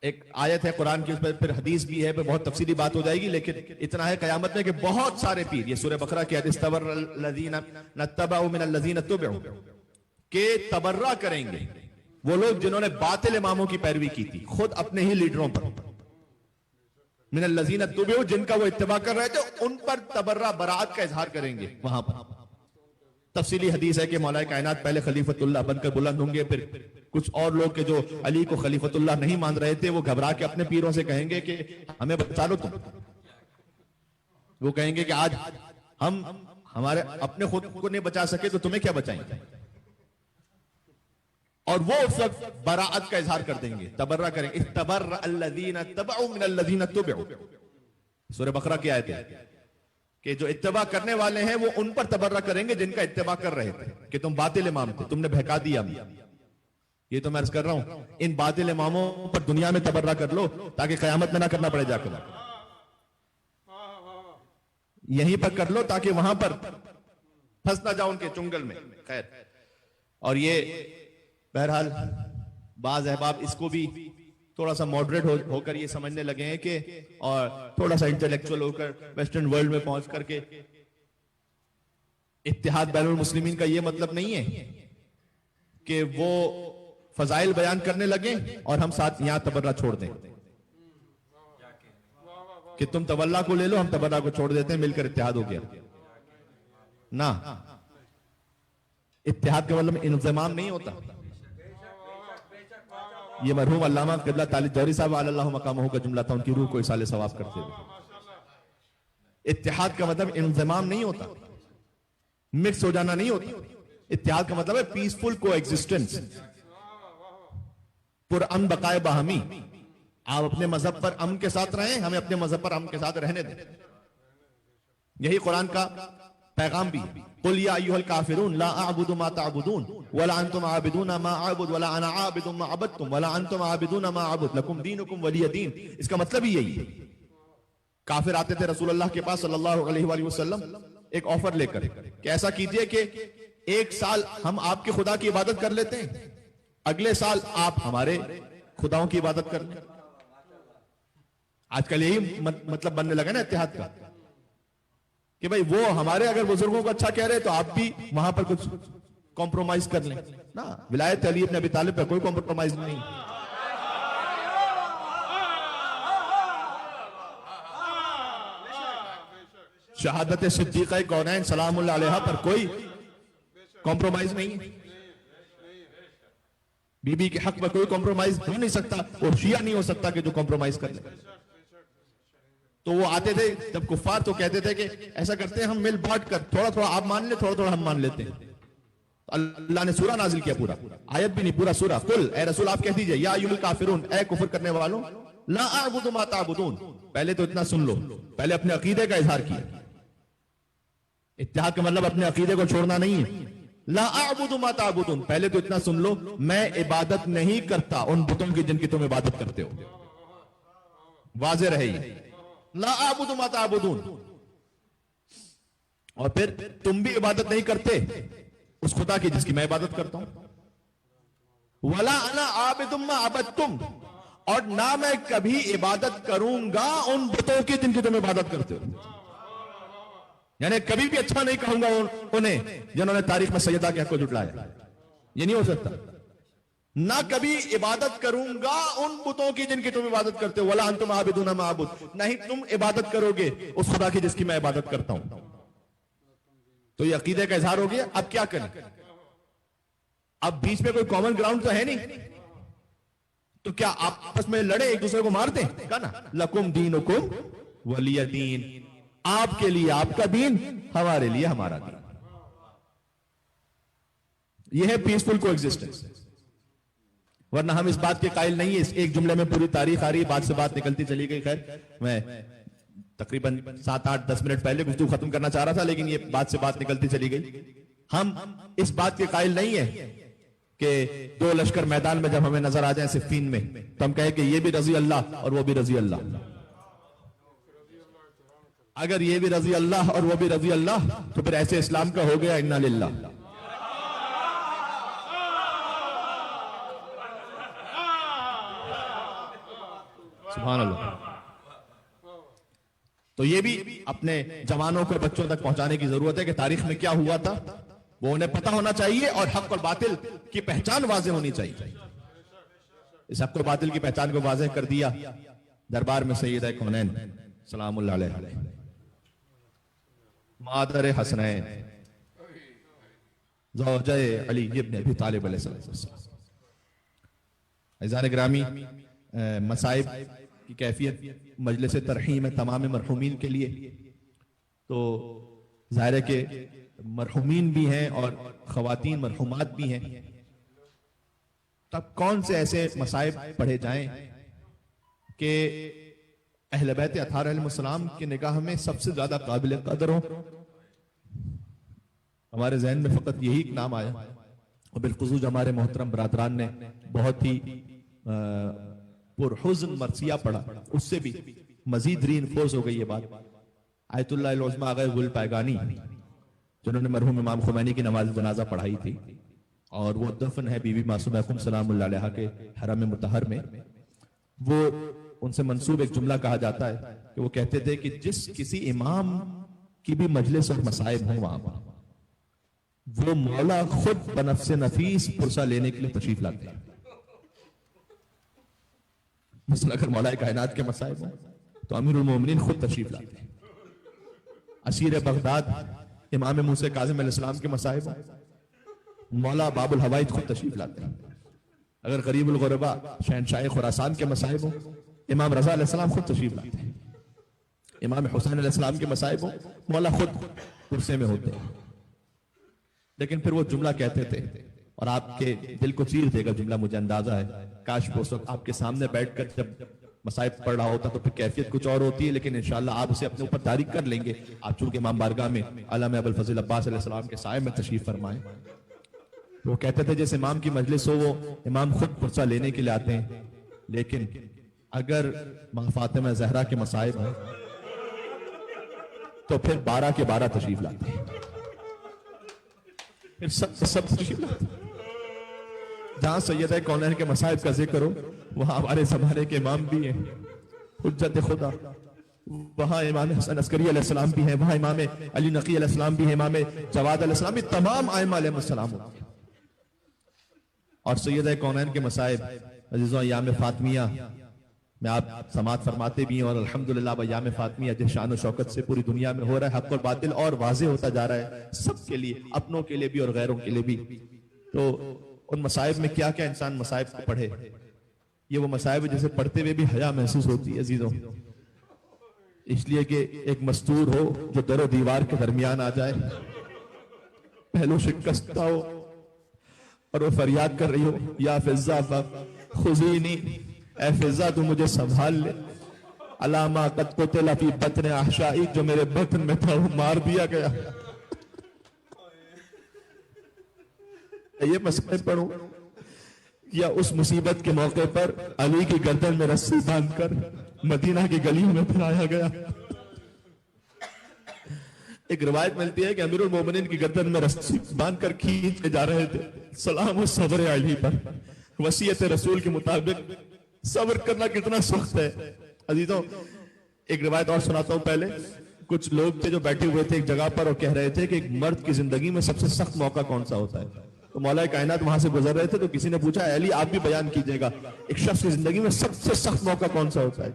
ایک آیت ہے قرآن کی, اس پر پھر حدیث بھی ہے, پھر بہت تفصیلی بات ہو جائے گی, لیکن اتنا ہے قیامت میں کہ بہت سارے پیر, یہ سورہ بقرہ کی حدیث, تبر الذین نتبعوا من الذین تبعوا, کہ تبرہ کریں گے وہ لوگ جنہوں نے باطل اماموں کی پیروی کی تھی, خود اپنے ہی لیڈروں پر. من الذین تبعوا, جن کا وہ اتباع کر رہے تھے, ان پر تبرہ براعت کا اظہار کریں گے وہاں پر. تفصیلی حدیث ہے کہ مولا کائنات پہلے خلیفۃ اللہ بن کر بلند ہوں گے، پھر کچھ اور لوگ کے جو علی کو خلیفۃ اللہ نہیں مان رہے تھے وہ گھبرا کے اپنے پیروں سے کہیں گے کہ ہمیں بچا لو تم. وہ کہیں گے کہ آج ہم ہمارے اپنے خود کو نہیں بچا سکے تو تمہیں کیا بچائیں گے. اور وہ اس وقت براعت کا اظہار کر دیں گے، تبرہ کریں گے. استبرأ الذین اتبعوا من الذین اتبعوا، سورہ بقرہ کی آیت ہے کہ جو اتباع کرنے والے ہیں وہ ان پر تبرہ کریں گے جن کا اتباع کر رہے تھے کہ تم باطل امام تھے، تم نے بہکا دیا. یہ تو میں عرض کر رہا ہوں ان باطل اماموں پر دنیا میں تبرہ کر لو تاکہ قیامت میں نہ کرنا پڑے جا کر. یہیں پر کر لو تاکہ وہاں پر پھنس نہ جاؤ ان کے چنگل میں. خیر، اور یہ بہرحال بعض احباب اس کو بھی تھوڑا سا ماڈریٹ ہو کر یہ سمجھنے لگے ہیں کہ اور تھوڑا سا انٹلیکچوئل ہو کر ویسٹرن ورلڈ میں پہنچ کر کے اتحاد بین المسلمین کا یہ مطلب نہیں ہے کہ وہ فضائل بیان کرنے لگیں اور ہم ساتھ یہاں تبرہ چھوڑ دیں کہ تم تولہ کو لے لو ہم تبرہ کو چھوڑ دیتے ہیں، مل کر اتحاد ہو گیا. نہ، اتحاد کا مطلب انضمام نہیں ہوتا. یہ مرحوم علامہ قبلہ طالب جوہری صاحب علی اللہ مقامہ کا جملہ تھا، ان کی روح کو اصال ثواب کرتے ہوئے. اتحاد کا مطلب انضمام نہیں ہوتا، مکس ہو جانا نہیں ہوتا. اتحاد کا مطلب ہے پیسفل کو ایگزسٹنس، پر امن بقائے باہمی. آپ اپنے مذہب پر امن کے ساتھ رہیں، ہمیں اپنے مذہب پر امن کے ساتھ رہنے دیں. یہی قرآن کا پیغام بھی. قل یا ایھا الکافرون لا اعبد ما تعبدون ولا انتم عابدون ما اعبد ولا انا عابد ما عبدتم ولا انتم عابدون ما اعبد لکم دینکم ولی دین. اس کا مطلب ہی یہی ہے. کافر آتے تھے رسول اللہ کے پاس صلی اللہ علیہ وآلہ وسلم ایک آفر لے کر کہ ایسا کیجئے کہ ایک سال ہم آپ کے خدا کی عبادت کر لیتے ہیں، اگلے سال آپ ہمارے خداؤں کی عبادت کر لیں. آج کل یہی مطلب بننے لگا نا اتحاد کا کہ بھئی وہ ہمارے اگر بزرگوں کو اچھا کہہ رہے تو آپ بھی وہاں پر کچھ کمپرومائز کر لیں. نا، ولایت علی ابن ابی طالب پہ کوئی کمپرومائز نہیں. شہادت صدیقہ کونین سلام اللہ علیہا پر کوئی کمپرومائز نہیں ہے. بی بی کے حق پر کوئی کمپرومائز ہو نہیں سکتا، اور شیعہ نہیں ہو سکتا کہ جو کمپرومائز کر لے. تو وہ آتے تھے جب کفار تو کہتے تھے کہ ایسا کرتے ہیں ہم مل بانٹ کر تھوڑا تھوڑا آپ مان لیں تھوڑا تھوڑا ہم مان لیتے ہیں. اللہ نے سورہ نازل کیا، پورا آیت بھی نہیں، پورا سورہ. قل، اے رسول آپ کہہ دیجئے، یا ایھا الکافرون، اے کفر کرنے والوں، لا اعبد ما تعبدون. پہلے تو اتنا سن لو، پہلے اپنے عقیدے کا اظہار کیا. اتحاد کا مطلب اپنے عقیدے کو چھوڑنا نہیں ہے. لا اعبد ما تعبدون، پہلے تو اتنا سن لو میں عبادت نہیں کرتا ان بتوں کی جن کی تم عبادت کرتے ہو. واضح رہے یہ، لا اعبد ما تعبدون. اور پھر تم بھی عبادت نہیں کرتے اس خدا کی جس کی میں عبادت کرتا ہوں. ولا انا عابد ما عبدتم، اور نہ میں کبھی عبادت کروں گا ان بتوں کی جن کی تم عبادت کرتے ہو. یعنی کبھی بھی اچھا نہیں کہوں گا انہیں جنہوں نے تاریخ میں سیدہ کے حق کو جھٹلایا. یہ نہیں ہو سکتا. نہ کبھی عبادت کروں گا ان بتوں کی جن کی تم عبادت کرتے ہو. ولا انتم عابدون ما اعبد، نہیں تم عبادت کرو گے اس خدا کی جس کی میں عبادت کرتا ہوں. تو یہ عقیدے کا اظہار ہو گیا. اب کیا کریں؟ اب بیچ میں کوئی کامن گراؤنڈ تو ہے نہیں، تو کیا آپس میں لڑے ایک دوسرے کو مار دیں؟ کہا نا لکم دینکم ولی دین، آپ کے لیے آپ کا دین، ہمارے لیے ہمارا دین. یہ ہے پیسفل کو ایگزسٹنس. ورنہ ہم اس بات کے قائل نہیں ہے. اس ایک جملے میں پوری تاریخ آ رہی ہے، بات سے بات نکلتی چلی گئی. خیر، میں تقریباً 7-8-10 منٹ پہلے گفتگو ختم کرنا چاہ رہا تھا، لیکن یہ بات سے بات نکلتی چلی گئی. ہم اس بات کے قائل نہیں ہے کہ دو لشکر میدان میں جب ہمیں نظر آ جائیں صفین میں تو ہم کہیں کہ یہ بھی رضی اللہ اور وہ بھی رضی اللہ. اگر یہ بھی رضی اللہ اور وہ بھی رضی اللہ تو پھر ایسے اسلام کا ہو گیا انا للہ. سبحان اللہ. تو یہ بھی اپنے جوانوں کو بچوں تک پہنچانے کی ضرورت ہے کہ تاریخ میں کیا ہوا تھا وہ انہیں پتہ ہونا چاہیے، اور حق اور باطل کی پہچان واضح ہونی چاہیے. اس حق اور باطل کی پہچان کو واضح کر دیا دربار میں سیدہ کونین سلام اللہ علیہ، مادر حسنین. زوجہ علی ابن ابی طالب علیہ السلام. عزیزان گرامی، مصائب کی کیفیت مجلس ترحیم ہے تمام مرحومین کے لیے. تو ظاہر ہے کہ مرحومین بھی ہیں اور خواتین مرحومات بھی ہیں. تب کون سے ایسے مصائب پڑھے جائیں کہ اہل بیت اطہار علیہ السلام کی نگاہ میں سب سے زیادہ قابل قدر ہوں؟ ہمارے ذہن میں فقط یہی ایک نام آیا، اور بالخصوص ہمارے محترم برادران نے بہت ہی پرحزن مرثیہ پڑھا، اس سے بھی مزید ری انفورس ہو گئی یہ بات. آیت اللہ العظمہ آغا گل پائگانی جنہوں نے مرحوم امام خمینی کی نماز جنازہ پڑھائی تھی، اور وہ دفن ہے بی بی معصومہ خم سلام اللہ علیہا کے حرم مطہر میں. وہ ان سے منسوب ایک جملہ کہا جاتا ہے کہ وہ کہتے تھے کہ جس کسی امام کی بھی مجلس اور مصائب ہوں وہاں پر، وہ مولا خود بنفس نفیس پرسہ لینے کے لیے تشریف لاتے ہیں. مثلا اگر مولا کائنات کے مصائب ہوں تو امیر المومنین خود تشریف لاتے ہیں. اسیر بغداد امام موسیٰ کاظم علیہ السلام کے مصائب ہوں، مولا باب الحوائج خود تشریف لاتے ہیں. اگر غریب الغرباء شہنشاہ خراسان کے مصائب ہوں، امام رضا علیہ السلام خود تشریف لاتے ہیں. امام حسین علیہ السلام کے مصائب ہوں، مولا خود کرسے میں ہوتے ہیں. لیکن پھر وہ جملہ کہتے تھے، اور آپ کے دل کو چیر دے گا جملہ، مجھے اندازہ ہے. کاش وہ وقت آپ کے سامنے بیٹھ کر جب مصائب پڑھ رہا ہوتا تو پھر کیفیت کچھ اور ہوتی ہے، لیکن انشاءاللہ آپ اسے اپنے اوپر تاریخ کر لیں گے. آپ چونکہ امام بارگاہ میں علامہ ابو الفضل عباس علیہ السلام کے سائے میں تشریف فرمائیں. وہ کہتے تھے جس امام کی مجلس ہو وہ امام خود پرسہ لینے کے لیے آتے ہیں، لیکن اگر ماں فاطمہ زہرا کے مصائب ہیں تو پھر 12 کے 12 تشریف لاتے ہیں. پھر سب تشریف لاتے ہیں. جہاں سیدہ کونین کے مصائب کا ذکر ہو وہاں ہمارے زمانے کے امام بھی ہیں، حجت خدا. وہاں امام حسن عسکری علیہ السلام بھی ہیں، وہاں امام علی نقی علیہ السلام بھی ہیں، امام جواد علیہ السلام بھی، تمام ائمہ علیہ السلام ہوتے ہیں. اور سیدہ کونین کے مصائب عزیزوں ایام فاطمیہ میں آپ سماعت فرماتے بھی ہیں، اور الحمدللہ ایام فاطمیہ جس شان و شوکت سے پوری دنیا میں ہو رہا ہے، حق اور باطل اور واضح ہوتا جا رہا ہے سب کے لیے، اپنوں کے لیے بھی اور غیروں کے لیے بھی. تو ان مصائب میں کیا کیا انسان مصائب کو پڑھے. یہ وہ مصائب جسے پڑھتے ہوئے بھی حیا محسوس ہوتی ہے عزیزوں، اس لیے کہ ایک مستور ہو جو در و دیوار کے درمیان آ جائے، پہلو شکستہ ہو اور وہ فریاد کر رہی ہو، یا فضہ خذینی، اے فضہ تو مجھے سنبھال لے، علامہ قد قتل فی بطن احشائی، جو میرے بطن میں تھا وہ مار دیا گیا. یہ مصائب پڑھوں یا اس مصیبت کے موقع پر علی کی گردن میں رسی باندھ کر مدینہ کی گلیوں میں پھرایا گیا. ایک روایت ملتی ہے کہ امیر المومنین کی گردن میں رسی باندھ کر کھینچ کے جا رہے تھے. سلام و صبر علی پر، وصیت رسول کے مطابق صبر کرنا کتنا سخت ہے عزیزوں. ایک روایت اور سناتا ہوں. پہلے کچھ لوگ تھے جو بیٹھے ہوئے تھے ایک جگہ پر اور کہہ رہے تھے کہ ایک مرد کی زندگی میں سب سے سخت موقع کون سا ہوتا ہے. تو مولا کائنات وہاں سے گزر رہے تھے تو کسی نے پوچھا علی آپ بھی بیان کیجئے گا ایک شخص کی زندگی میں سب سے سخت موقع کون سا ہوتا ہے.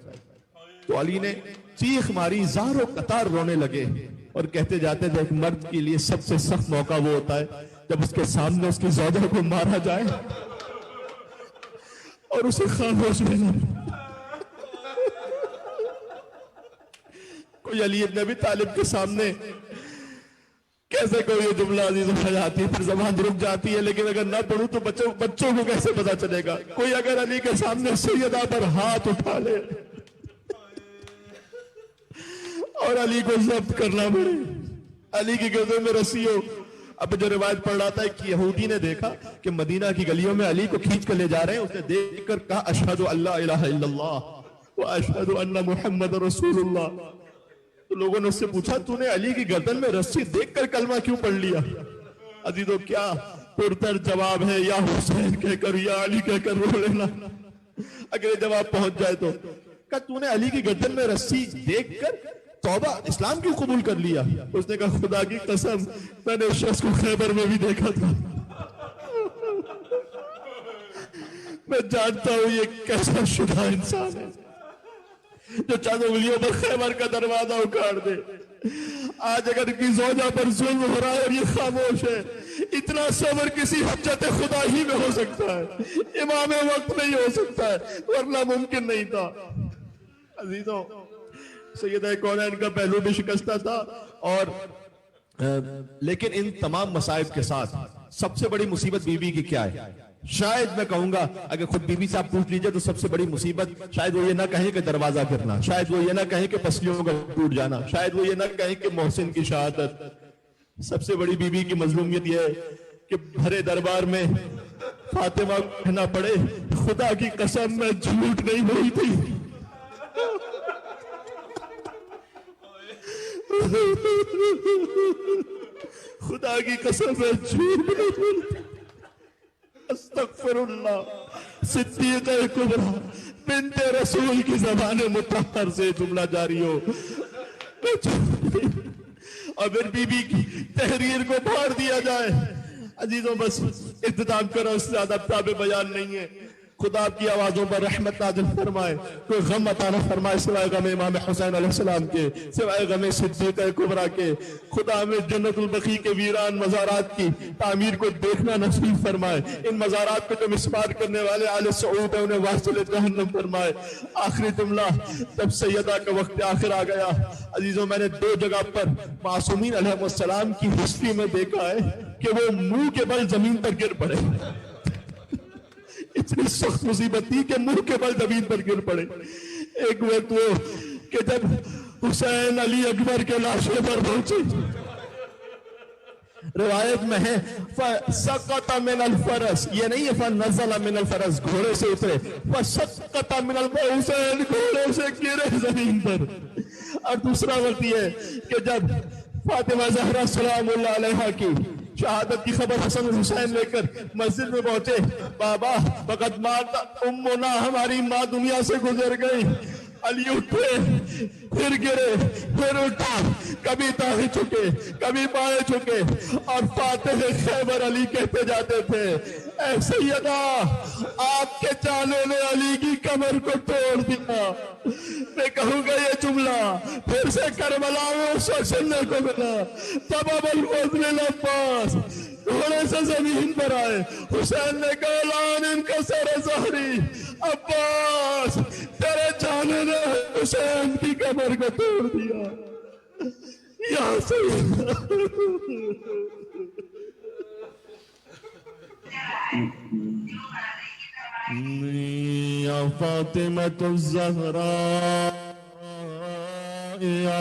تو علی نے چیخ ماری، زار و قطار رونے لگے اور کہتے جاتے تھے ایک مرد کے لیے سب سے سخت موقع وہ ہوتا ہے جب اس کے سامنے اس کی زوجہ کو مارا جائے اور اسے خاموش رہنا. کوئی علی ابن ابی طالب کے سامنے کیسے کوئی یہ جملہ عزیز آتی ہے، پھر زبان رک جاتی ہے، لیکن اگر نہ پڑھوں تو بچوں کو کیسے پتا چلے گا. کوئی اگر علی کے سامنے سیدہ پر ہاتھ اٹھا لے اور علی کو ضبط کرنا پڑے، علی کی گردن میں رسی ہو. اب جو روایت پڑھ رہا تھا کہ یہودی نے دیکھا کہ مدینہ کی گلیوں میں علی کو کھینچ کر لے جا رہے ہیں، اس نے دیکھ کر کہا اشہد ان لا الہ الا اللہ واشہد ان محمد رسول اللہ. تو لوگوں نے اس سے پوچھا تو نے علی کی گردن میں رسی دیکھ کر کلمہ کیوں پڑھ لیا؟ عزیزو کیا پرتر جواب ہے، یا حسین کہہ کر یا علی کہہ کر رو لینا. اگر یہ جواب پہنچ جائے تو کہا تو نے علی کی گردن میں رسی دیکھ کر توبہ اسلام کیوں قبول کر لیا؟ اس نے کہا خدا کی قسم میں نے اس شخص کو خیبر میں بھی دیکھا تھا، میں جانتا ہوں یہ کیسا شجاع انسان ہے. جو چند انگلیوں پر خیبر کا دروازہ اکھاڑ دے. آج اگر کی زوجہ پر ظلم ہو رہا ہے اور یہ خاموش ہے، اتنا صبر کسی حجت خدا ہی میں ہو سکتا ہے، امام وقت نہیں ہو سکتا ہے، ورنہ ممکن نہیں تھا. عزیزوں، سیدہ کونین کا پہلو بھی شکستہ تھا، اور لیکن ان تمام مصائب کے ساتھ سب سے بڑی مصیبت بی بی کی کیا ہے؟ شاید میں کہوں گا اگر خود بی بی سے آپ پوچھ لیجئے تو سب سے بڑی مصیبت شاید وہ یہ نہ کہیں کہ دروازہ گرنا، شاید وہ یہ نہ کہیں کہ پسلیوں کا ٹوٹ جانا، شاید وہ یہ نہ کہیں کہ محسن کی شہادت. سب سے بڑی بی بی کی مظلومیت یہ ہے کہ بھرے دربار میں فاطمہ کو کہنا پڑے خدا کی قسم میں جھوٹ نہیں بولی تھی. خدا کی قسم میں جھوٹ نہیں بولی تھی. استغفر اللہ. صدیقہ کبریٰ بنت رسول کی زبان مطہر سے جملہ جاری ہو، اور پھر بی بی کی تحریر کو پھاڑ دیا جائے. عزیزوں بس اختتام کرو، اس سے زیادہ تاب بیان نہیں ہے. خدا آپ کی آوازوں پر رحمت نازل فرمائے، کوئی غم عطا نہ فرمائے سوائے غم امام حسین علیہ السلام کے، سوائے غم صدیقہ کبریٰ کے. خدا ہمیں جنت البقیع کے ویران مزارات کی تعمیر کو دیکھنا نصیب فرمائے. ان مزارات کو جو مسمار کرنے والے آل سعود ہیں انہیں واصل جہنم فرمائے. آخری جملہ، جب سیدہ کا وقت آخر آ گیا، عزیزوں میں نے 2 جگہ پر معصومین علیہ السلام کی ہسٹری میں دیکھا ہے کہ وہ منہ کے بل زمین پر گر پڑے. اتنی سخت مصیبت تھی کہ منہ کے بل زمین پر گر پڑے. ایک وقت وہ کہ جب حسین علی اکبر کے لاشوں پر پہنچے، روایت میں ہے فَسَقَطَ مِنَ الْفَرَسِ، یہ نہیں ہے فَنَزَلَ مِنَ الْفَرَسِ، گھوڑے سے اترے، فَسَقَطَ مِنَ الْفَرَسِ، حسین گھوڑے سے گرے زمین پر. اور دوسرا وقت یہ کہ جب فاطمہ زہرا سلام اللہ علیہا کی شہادت کی خبر حسن حسین لے کر مسجد میں پہنچے، بابا فقط مات امنا، ہماری ماں دنیا سے گزر گئی. علی اٹھے، پھر گرے، پھر اٹھا، کبھی دائیں چھکے کبھی بائیں چھکے، اور فاتح خیبر علی کہتے جاتے تھے اے سیدہ آپ کے جانے نے علی کی کمر کو توڑ دیا. میں کہوں گا یہ جملہ پھر سے کربلا میں سننے کو ملا. تب ابو الفضل العباس گھوڑے سے زمین پر آئے، حسین نے کہا لان انکسر ظہری، عباس تیرے جانے نے حسین کی کمر کو توڑ دیا. یا سیدہ یا فاطمة الزہراء یا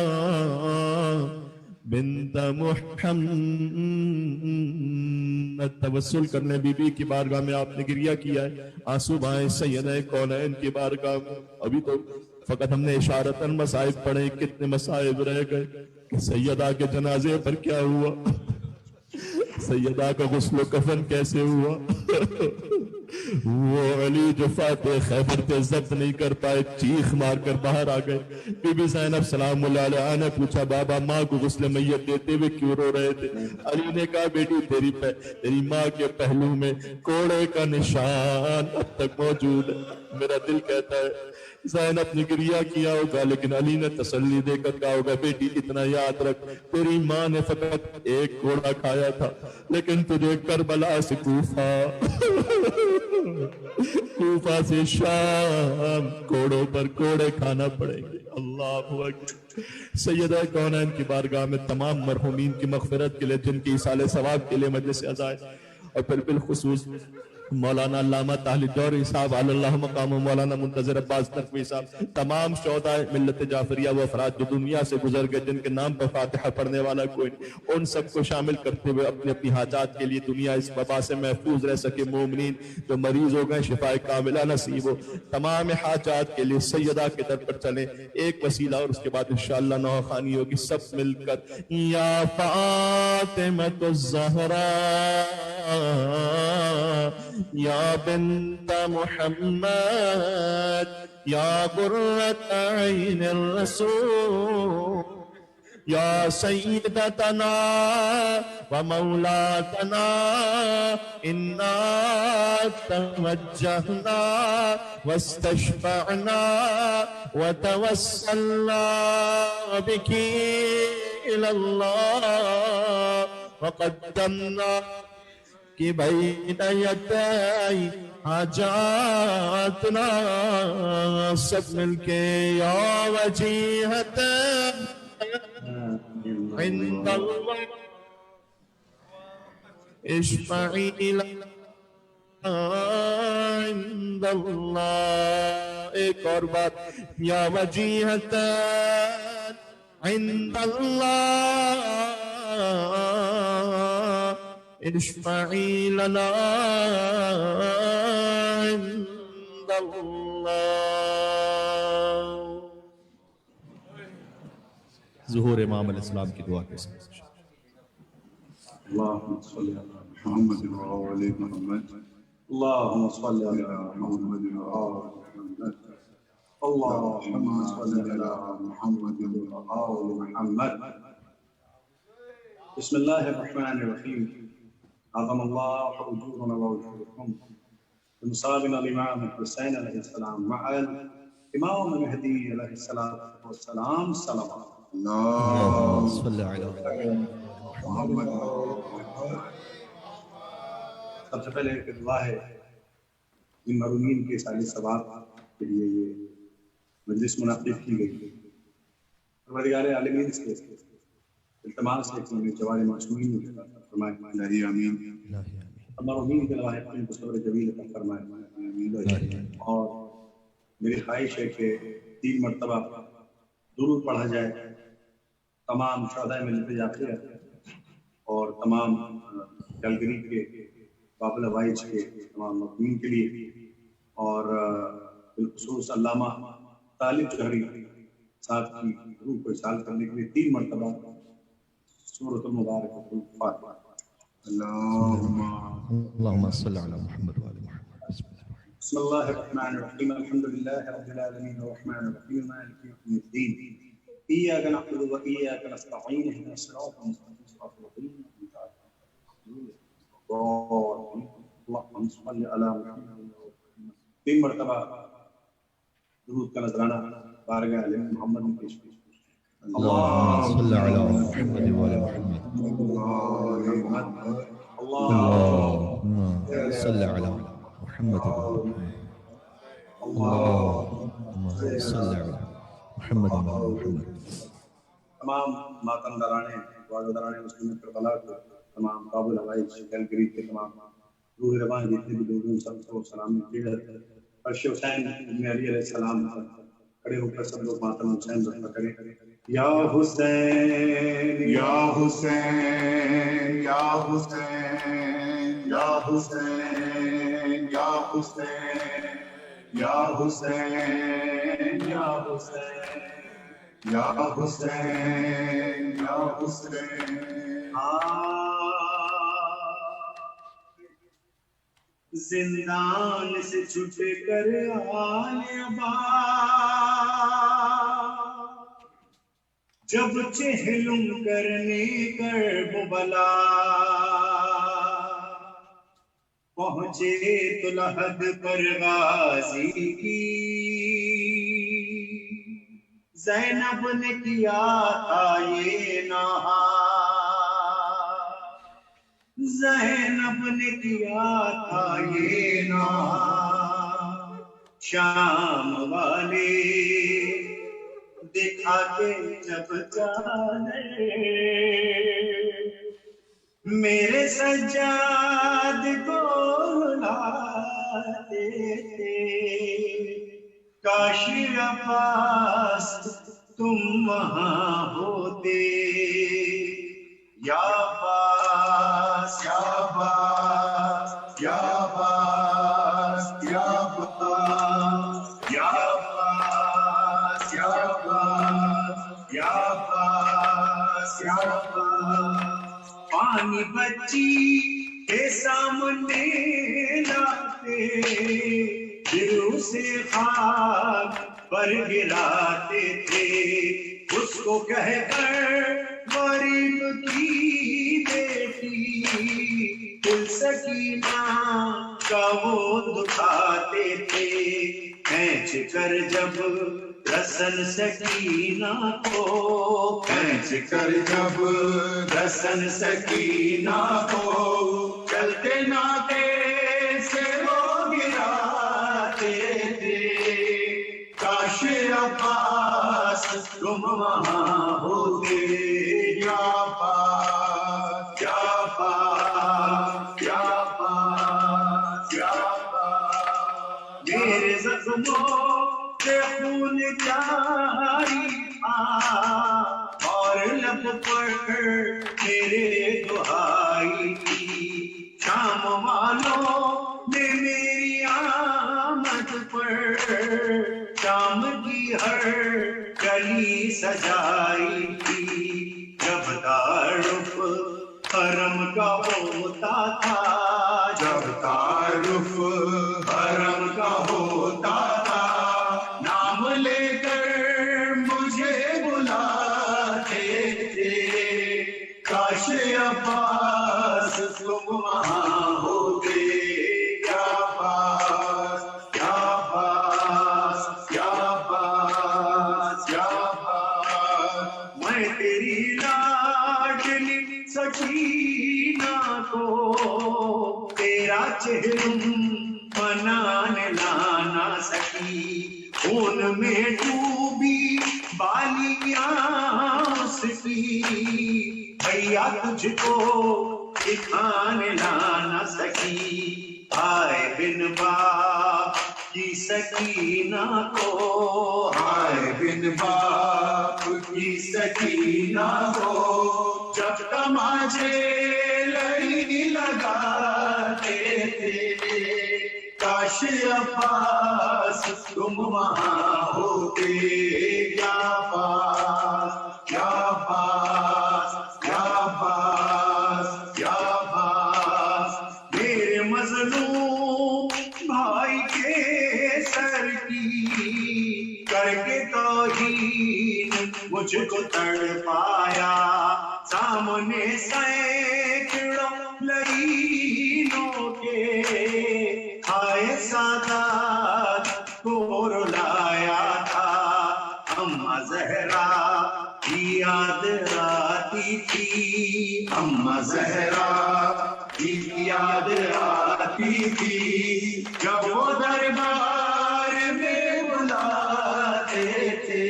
بنت محمد. توسل کرنے بی بی کی بارگاہ میں آپ نے گریہ کیا ہے، آنسو بہائے سیدہ کونین کی بارگاہ میں. ابھی تو فقط ہم نے اشارتاً مصائب پڑھے، کتنے مصائب رہ گئے. سیدہ کے جنازے پر کیا ہوا، سیدہ کا غسل و کفن کیسے ہوا. وہ علی جو فاتح خیبر پہ ضبط نہیں کر پائے، چیخ مار کر باہر آ گئے. بی بی زینب سلام اللہ علیہا نے پوچھا بابا ماں کو غسل میت دیتے ہوئے کیوں رو رہے تھے؟ علی نے کہا بیٹی تیری ماں کے پہلو میں کوڑے کا نشان اب تک موجود ہے. میرا دل کہتا ہے زینب نے گریہ کیا ہوگا، لیکن علی نے تسلی دے کر کہا ہوگا بیٹی اتنا یاد رکھ، تیری ماں نے فقط ایک کوڑا کھایا تھا، لیکن تجھے کربلا سے کوفہ سے شام کوڑوں پر کوڑے کھانا پڑیں گے. اللہ اکبر. سیدہ کونین کی بارگاہ میں تمام مرحومین کی مغفرت کے لیے، جن کی ایصال ثواب کے لیے مجلس عزائز، اور پھر بالخصوص مولانا علامہ طاہر جوہری صاحب علی اللہ مقام، مولانا منتظر عباس نقوی صاحب، تمام شہداء ملت جعفریہ وہ افراد جو دنیا سے گزر گئے، جن کے نام پر فاتحہ پڑھنے والا کوئی نہیں، ان سب کو شامل کرتے ہوئے اپنی اپنی حاجات کے لیے دنیا اس وبا سے محفوظ رہ سکے. مومنین جو مریض ہو گئے شفاء کاملہ نصیب ہو. تمام حاجات کے لیے سیدہ کے در پر چلیں. ایک وسیلہ اور اس کے بعد انشاءاللہ نوحہ خوانی ہوگی. سب مل کر یا فاطمۃ الزہراء یا بنت محمد یا قرۃ عین الرسول یا سیدتنا و مولاتنا انا توجہنا واستشفعنا وتوسلنا بك الى اللہ وقدمنا کہ بین یدی حاجاتنا. سب مل کے یا وجیہت عند اللہ اشفعی لنا عند اللہ. ایک اور بات، یا وجیہت عند اللہ اشفعی لنا عند اللہ. ظہور امام علیہ السلام کی دعا کے ساتھ اللهم صل على محمد وآل محمد. اللهم صل على محمد وآل محمد. اللهم صل على محمد وآل محمد. بسم الله الرحمن الرحيم. عظم الله أجورنا وأجوركم بمصابنا الإمام الحسين عليه السلام مع الإمام المهدي عليه الصلاة والسلام. صلوات اللهم صل على محمد. سب سے پہلے ایک دعا ہے ان مرحومین کے سال ثواب کے لیے یہ مجلس منعقد کی گئی. پروردگار عالمین سے التماس ہے کہ انہیں جوار معصومین میں فرمائے الہی آمین. مرحومین کے لواحق ان کو صبر جمیل عطا فرمائے. اور میری خواہش ہے کہ 3 مرتبہ درود پڑھا جائے تمام شہدائے ملت جعفریہ اور تمام کیلگری کے باب الحوائج کے تمام مرحومین کے لیے، اور بالخصوص علامہ طالب جوہری صاحب کی روح کو اصال کرنے کے لیے 3 مرتبہ سورۃ المبارک فاتحہ. اللهم صل على محمد وآل محمد. بسم الله الرحمن الرحيم. الحمد لله رب العالمين الرحمن الرحيم مالك يوم الدين. إياك نعبد وإياك نستعين اهدنا الصراط المستقيم صراط الذين أنعمت عليهم اللهم صل على محمد. 3 مرتبہ درود کا نذرانہ بارگاہ عالم محمد میں پیش کیجیے. اللهم صل على محمد وآل محمد. اللهم صل على محمد وآل محمد. اللهم صل على محمد وآل محمد. تمام ماتمداران وعدداران مسلم کربلا کو، تمام باب الحوائج کیلگری کے تمام روح رواں جتنے بھی لوگ ہیں سب کو سلام کیا جاتا ہے. عرش حسین ابن علی علیہ السلام کھڑے ہو کر سب لوگ ماتم حسین رفع کریں. یا حسین یا حسین یا حسین یا حسین یا حسین یا حسین یا حسین یا حسین یا حسین. زندان سے چھٹ کر آئے ابا، جب چہلم کرنے کربلا پہنچے تو لحد پر غازی کی، زینب نے کیا تھا یہ نہا، زینب نے کیا تھا یہ نہا، شام والے دکھا کے جب چادر میرے سجاد کو لاتے تھے، کاش عباس تم وہاں ہوتے، یا عباس یا عباس یا عباس یا عباس یا عباس یا عباس یا عباس یا عباس. پانی بچی کے سامنے لاتے، دلوں سے خاک پر گراتے تھے، اس کو کہہ کر سکینہ کا وہ دکھاتے تھے، کھینچ کر جب رسن سکینہ کو، کھینچ کر جب رسن سکینہ کو، چلتے ناطے سے وہ گراتے تھے، کاش عباس تم وہاں ہوتے، یا پاس یا پاس یا پاس یا پاس، میرے زخموں سے خون جاری تھا اور لب پر میرے دہائی تھی، شام والوں نے میری آمد پر شام کی ہر گلی سجائی تھی، جب تعارف حرم کا ہوتا تھا، جب تعارف حرم کا ہوتا تھا، نام لے کر مجھے بلاتے تھے، کاش عباس تم وہاں ہوتے، یا عباس یا عباس یا عباس یا عباس، میں تیری لاڈلی سکینہ کو تیرا چہرم بنانے لانا سکی، خون میں ڈوبی بالیاں اس کی بھیا تجھ کو دکھانے لانا سکی، آئے بن باپ کی سکینہ کو، آئے بن باپ کی سکینہ کو، جب تماچے لڑی لگاتے تھے، کاش عباس تم وہاں ہوتے، یا عباس یا عباس یا عباس یا عباس، میرے مظلوم بھائی کے سر کی کر کے توہین مجھ کو تڑپایا، سامنے سینکڑوں لعینوں کے کھائے سادات کو رلایا تھا، اماں زہرا کی یاد آتی تھی، اماں زہرا کی یاد آتی تھی، جب وہ دربار میں بلاتے تھے،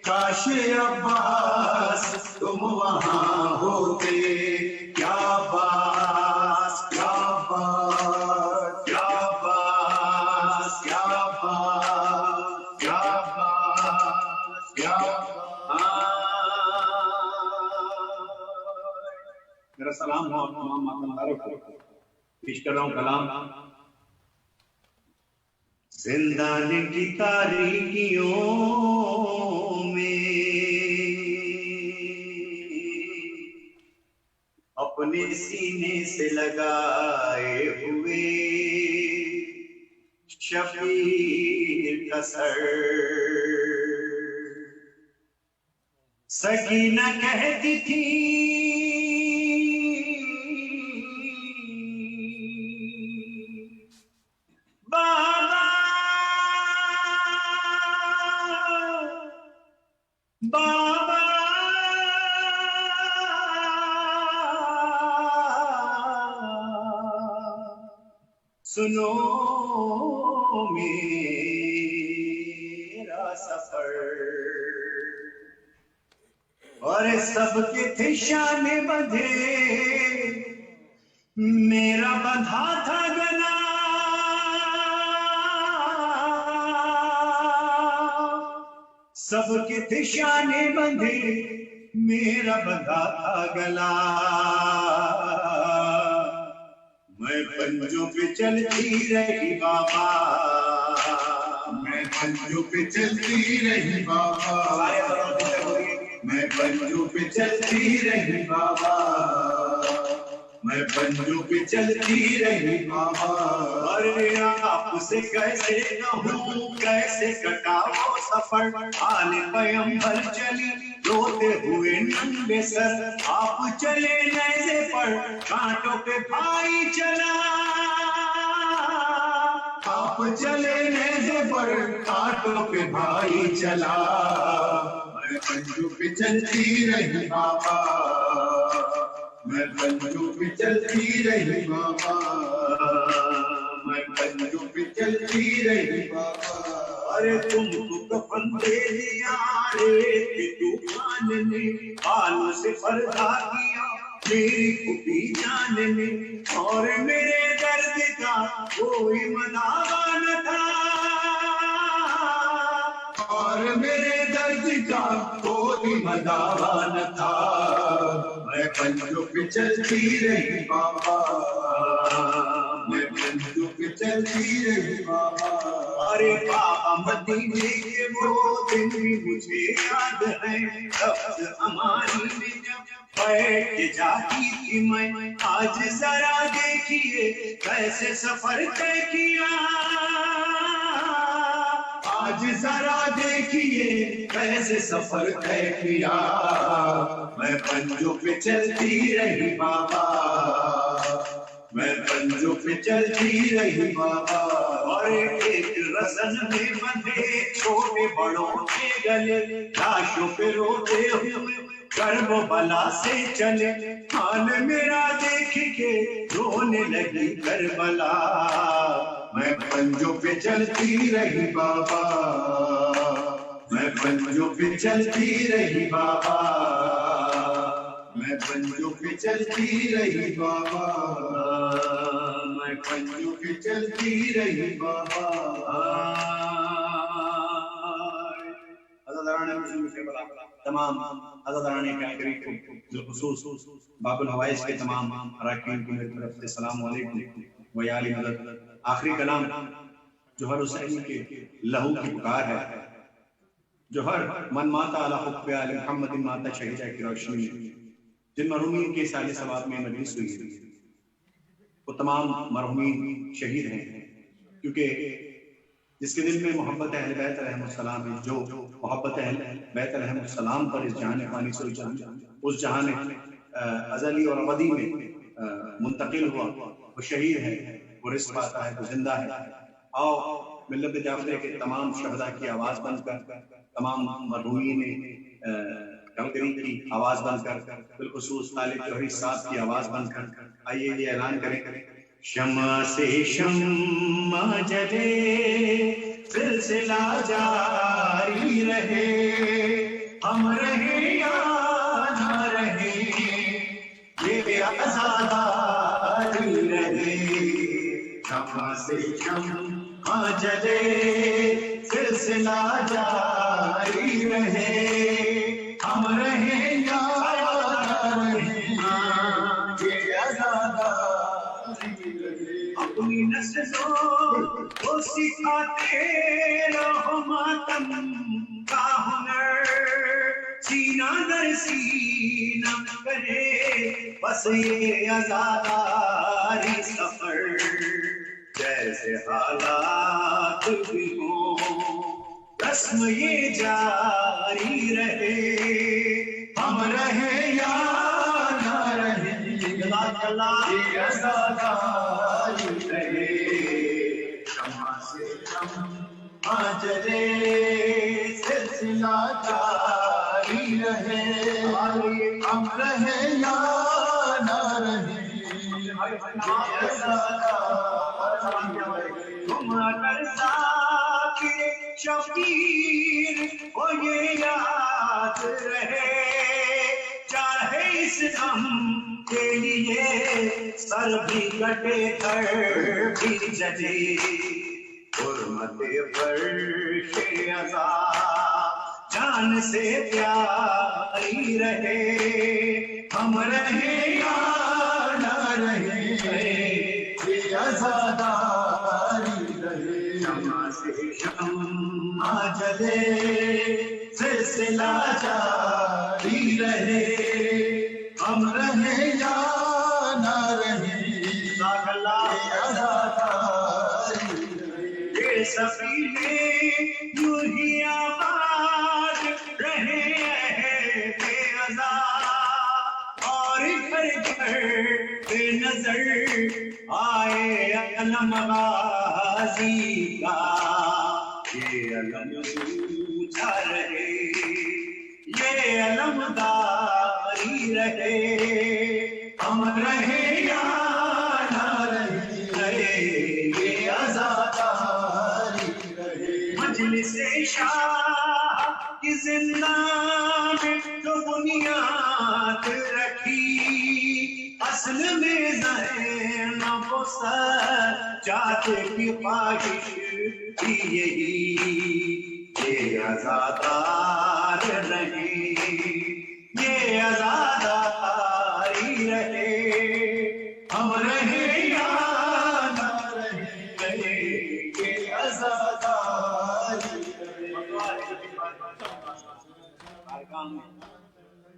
کاش عباس تم وہاں ہوتے، یا عباس یا عباس یا عباس یا عباس یا عباس یا عباس۔ میرا سلام ہو آپ تمام ماتمداروں کو، پیش کر رہا ہوں کلام زندان کی تاریکیوں میں اپنے سینے سے لگائے ہوئے شبیر کا سر، سکینہ کہتی تھی بابا بابا سنو میرا سفر، اور سب کے تھے شان بندھے، میرا بندھا تھا گلا، سب کے تھے شان بندھے، میرا بندھا تھا گلا، میں پنجوں پہ چلتی رہی بابا، میں پنجوں پہ چلتی رہی بابا، میں پنجوں پہ چلتی رہی بابا، میں پنجوں پہ چلتی رہی بابا، ارے آپ سے کیسے کہوں کیسے کٹا وہ سفر، آل پیمبر چلی روتے ہوئے ننگے بے سر آپ چلے نیزے پر کانٹوں پہ بھائی چلا آپ چلے نیزے پر کانٹوں پہ بھائی چلا میں پنجوں پہ چلتی رہی بابا میں پنجوں پہ چلتی رہی بابا میں پنجوں پہ چلتی رہی بابا ارے تم کو کفن دے دیا رے کہ طوفان نے بالوں سے پردہ کیا میری پھوپھی جان نے اور میرے درد کا کوئی مداوا نہ تھا اور میرے درد کا کوئی مداوا نہ تھا میں پنجوں پہ چلتی رہی بابا میں پنجوں پہ چلتی رہی بابا ارے بابا مدینے کے وہ دن بھی مجھے یاد ہے لفظ ہماری میں جب بیٹھ کے جاتی تھی میں آج ذرا دیکھیے کیسے سفر طے کیا آج ذرا دیکھیے کیسے سفر طے کیا میں پنجوں پہ چلتی رہی بابا میں پنجوں پہ چلتی رہی بابا اور ایک رسن میں بندھے چھوٹے بڑوں کے گلے لاشوں پہ روتے ہوئے کرب بلا سے چلے حال میرا دیکھ کے رونے لگی کربلا میں پنجوں پہ چلتی رہی بابا میں پنجوں پہ چلتی رہی بابا میں پنجوں پہ چلتی رہی بابا میں پنجوں پہ چلتی رہی بابا تمام عزاداران کافری کو بالخصوص باب الحوائج کے تمام اراکین کو میری طرف سے السلام علیکم و یا علی مدد آخری کلام جو ہر حسینی کے لہو کی پکار ہے جو ہر من ماتا علی حب آل محمد ماتا شہیدہ کی روشنی میں جن مرحومین کے سال ثواب میں مجلس ہوئی ہے وہ تمام مرحومین شہید ہیں کیونکہ جس کے دل میں محبت اہل بیت علیہ السلام ہے جو محبت اہل بیت علیہ السلام پر اس جہان فانی سے اس جہان ازلی اور ابدی میں منتقل ہوا وہ شہید ہے وہ رزق پاتا ہے وہ زندہ ہے آؤ ملت جعفریہ کے تمام شہداء کی آواز بند کر تمام مرحومین کمکری کی آواز بند کر بالخصوص طالب جوہری صاحب کی آواز بند کر آئیے یہ اعلان کریں شمع سے شمع جلے سلسلہ جاری رہے ہم رہے یا نہ رہے یہ آزادی رہے شمع سے شمع جلے سلسلہ جاری رہے ہم رہے یا نہ رہے یہ آزادی اپنی نسلوں کو سکھاتے رہو ماتم کا ہنر سینہ در سینہ کرے بس یہ آزاداری سفر جیسے حالات بھی ہوں رسم یہ جاری رہے ہم رہے یا نہ رہے یہ آزادی رہے شمع سے شمع جلے سلسلہ جاری رہے ہم رہے یا نہ رہے تم اگر ذاکر شبیر ہو یہ یاد رہے چاہے اس غم کے لیے سر بھی کٹے کر بھی جلے حرمت فرش عزا جان سے پیاری رہے ہم رہے یا نہ رہے یہ آزاداری رہے شمع سے شمع جلے سلسلہ جاری رہے ہم رہے یا نہ رہے یہ آزاداری رہے یہ سفینے یوں ہی آباد رہے بے آزاد اور گھر گھر نظر آئے علم غازی کا، یہ علم اونچا رہے، یہ علمداری رہے، ہم رہے یا نہ رہے، یہ آزاداری رہے۔ مجلس شاہ کی زندہ میں جو بنیاد رکھی، اصل میں زینب و سجاد کی خواہش تھی یہی، یہ آزادار رہے، یہ آزاداری رہے، ہم رہے یا نہ رہے، یہ آزاداری رہے۔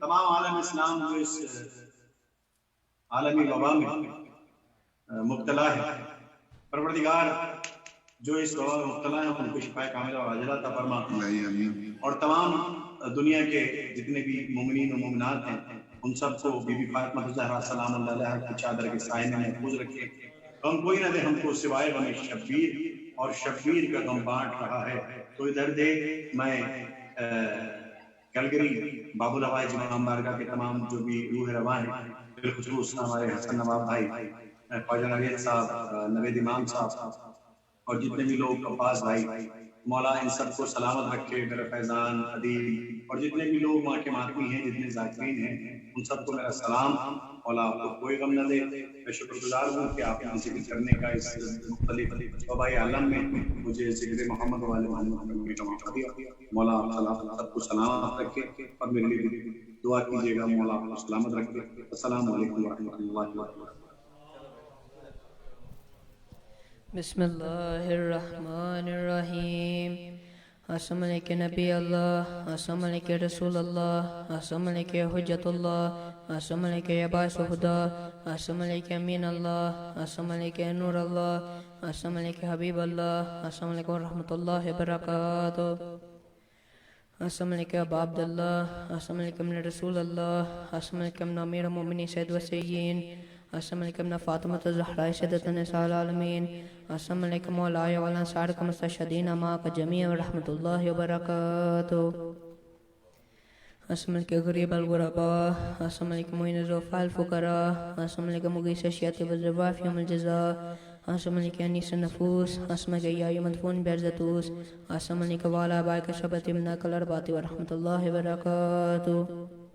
تمام عالم اسلام جو اس عالمی وبا میں مبتلا ہے، پروردگار جو اس وبا میں مبتلا ہے ان کو شفا کاملہ اور عاجلہ عطا فرما، اور تمام دنیا کے جتنے بھی مومنین و مومنات ہیں ان سب کو بی بی فاطمہ الزہرا سلام اللہ علیہا کی چادر کے سائے میں محفوظ رکھے۔ غم کوئی نہ دے ہم کو سوائے غم شبیر، اور شبیر کا غم بانٹ رہا ہے تو ادھر دے۔ میں کلگری باب الہوائے امام بارگاہ کے تمام جو بھی روح رواں ہیں، بالخصوص ہمارے حسن نواب بھائی، خواجہ نوید صاحب، نوید امام صاحب اور جتنے بھی لوگ عباس بھائی، مولا ان سب کو سلامت رکھے، میرا فیضان، عدیل اور جتنے بھی لوگ وہاں کے ماتمی ہیں، جتنے ذاکرین ہیں، ان سب کو میرا سلام۔ مولا آپ کو کوئی غم نہ دے۔ میں شکر گزار ہوں کہ آپ نے ذکر کرنے کا اس مختلف وبائی عالم میں مجھے ذکر محمد والے محمد کا موقع دیا۔ مولا آپ سب کو سلامت رکھے اور میرے لیے دعا کیجیے گا، مولا آپ کو سلامت رکھے۔ السلام علیکم ورحمۃ اللہ وبرکاتہ۔ بسم اللہ الرحمن الرحیم۔ السلام علیکم نبی اللہ، السلام علیکم رسول اللہ، السلام علیکم حجت اللہ، السلام علیکم باعث خدا، السلام علیکم امین اللہ، السلام علیکم نور اللہ، السلام علیکم حبیب اللہ، السلام علیکم ورحمۃ اللہ وبرکاتہ، السلام علیکم ابا عبداللہ، السلام علیکم رسول اللہ، السلام علیکم امیر المومنین سید وسیین، السلام علیکم فاطمہ الزہراء سیدۃ النساء العالمین، السلام علیکم مولایا والانصار کا مستشہدین معاک جمیعا ورحمۃ اللہ وبرکاتہ، السلام علیکم غریب الغرباء، السلام علیکم معین الضعفاء الفقراء، السلام علیکم مغیث الشیعۃ والضعفاء فی یوم الجزاء، السلام علیکم انیس النفوس، السلام علیکم یا مدفون بعزتوس، السلام علیکم وعلی آبائک شبت منک الاربعۃ ورحمۃ اللہ وبرکاتہ۔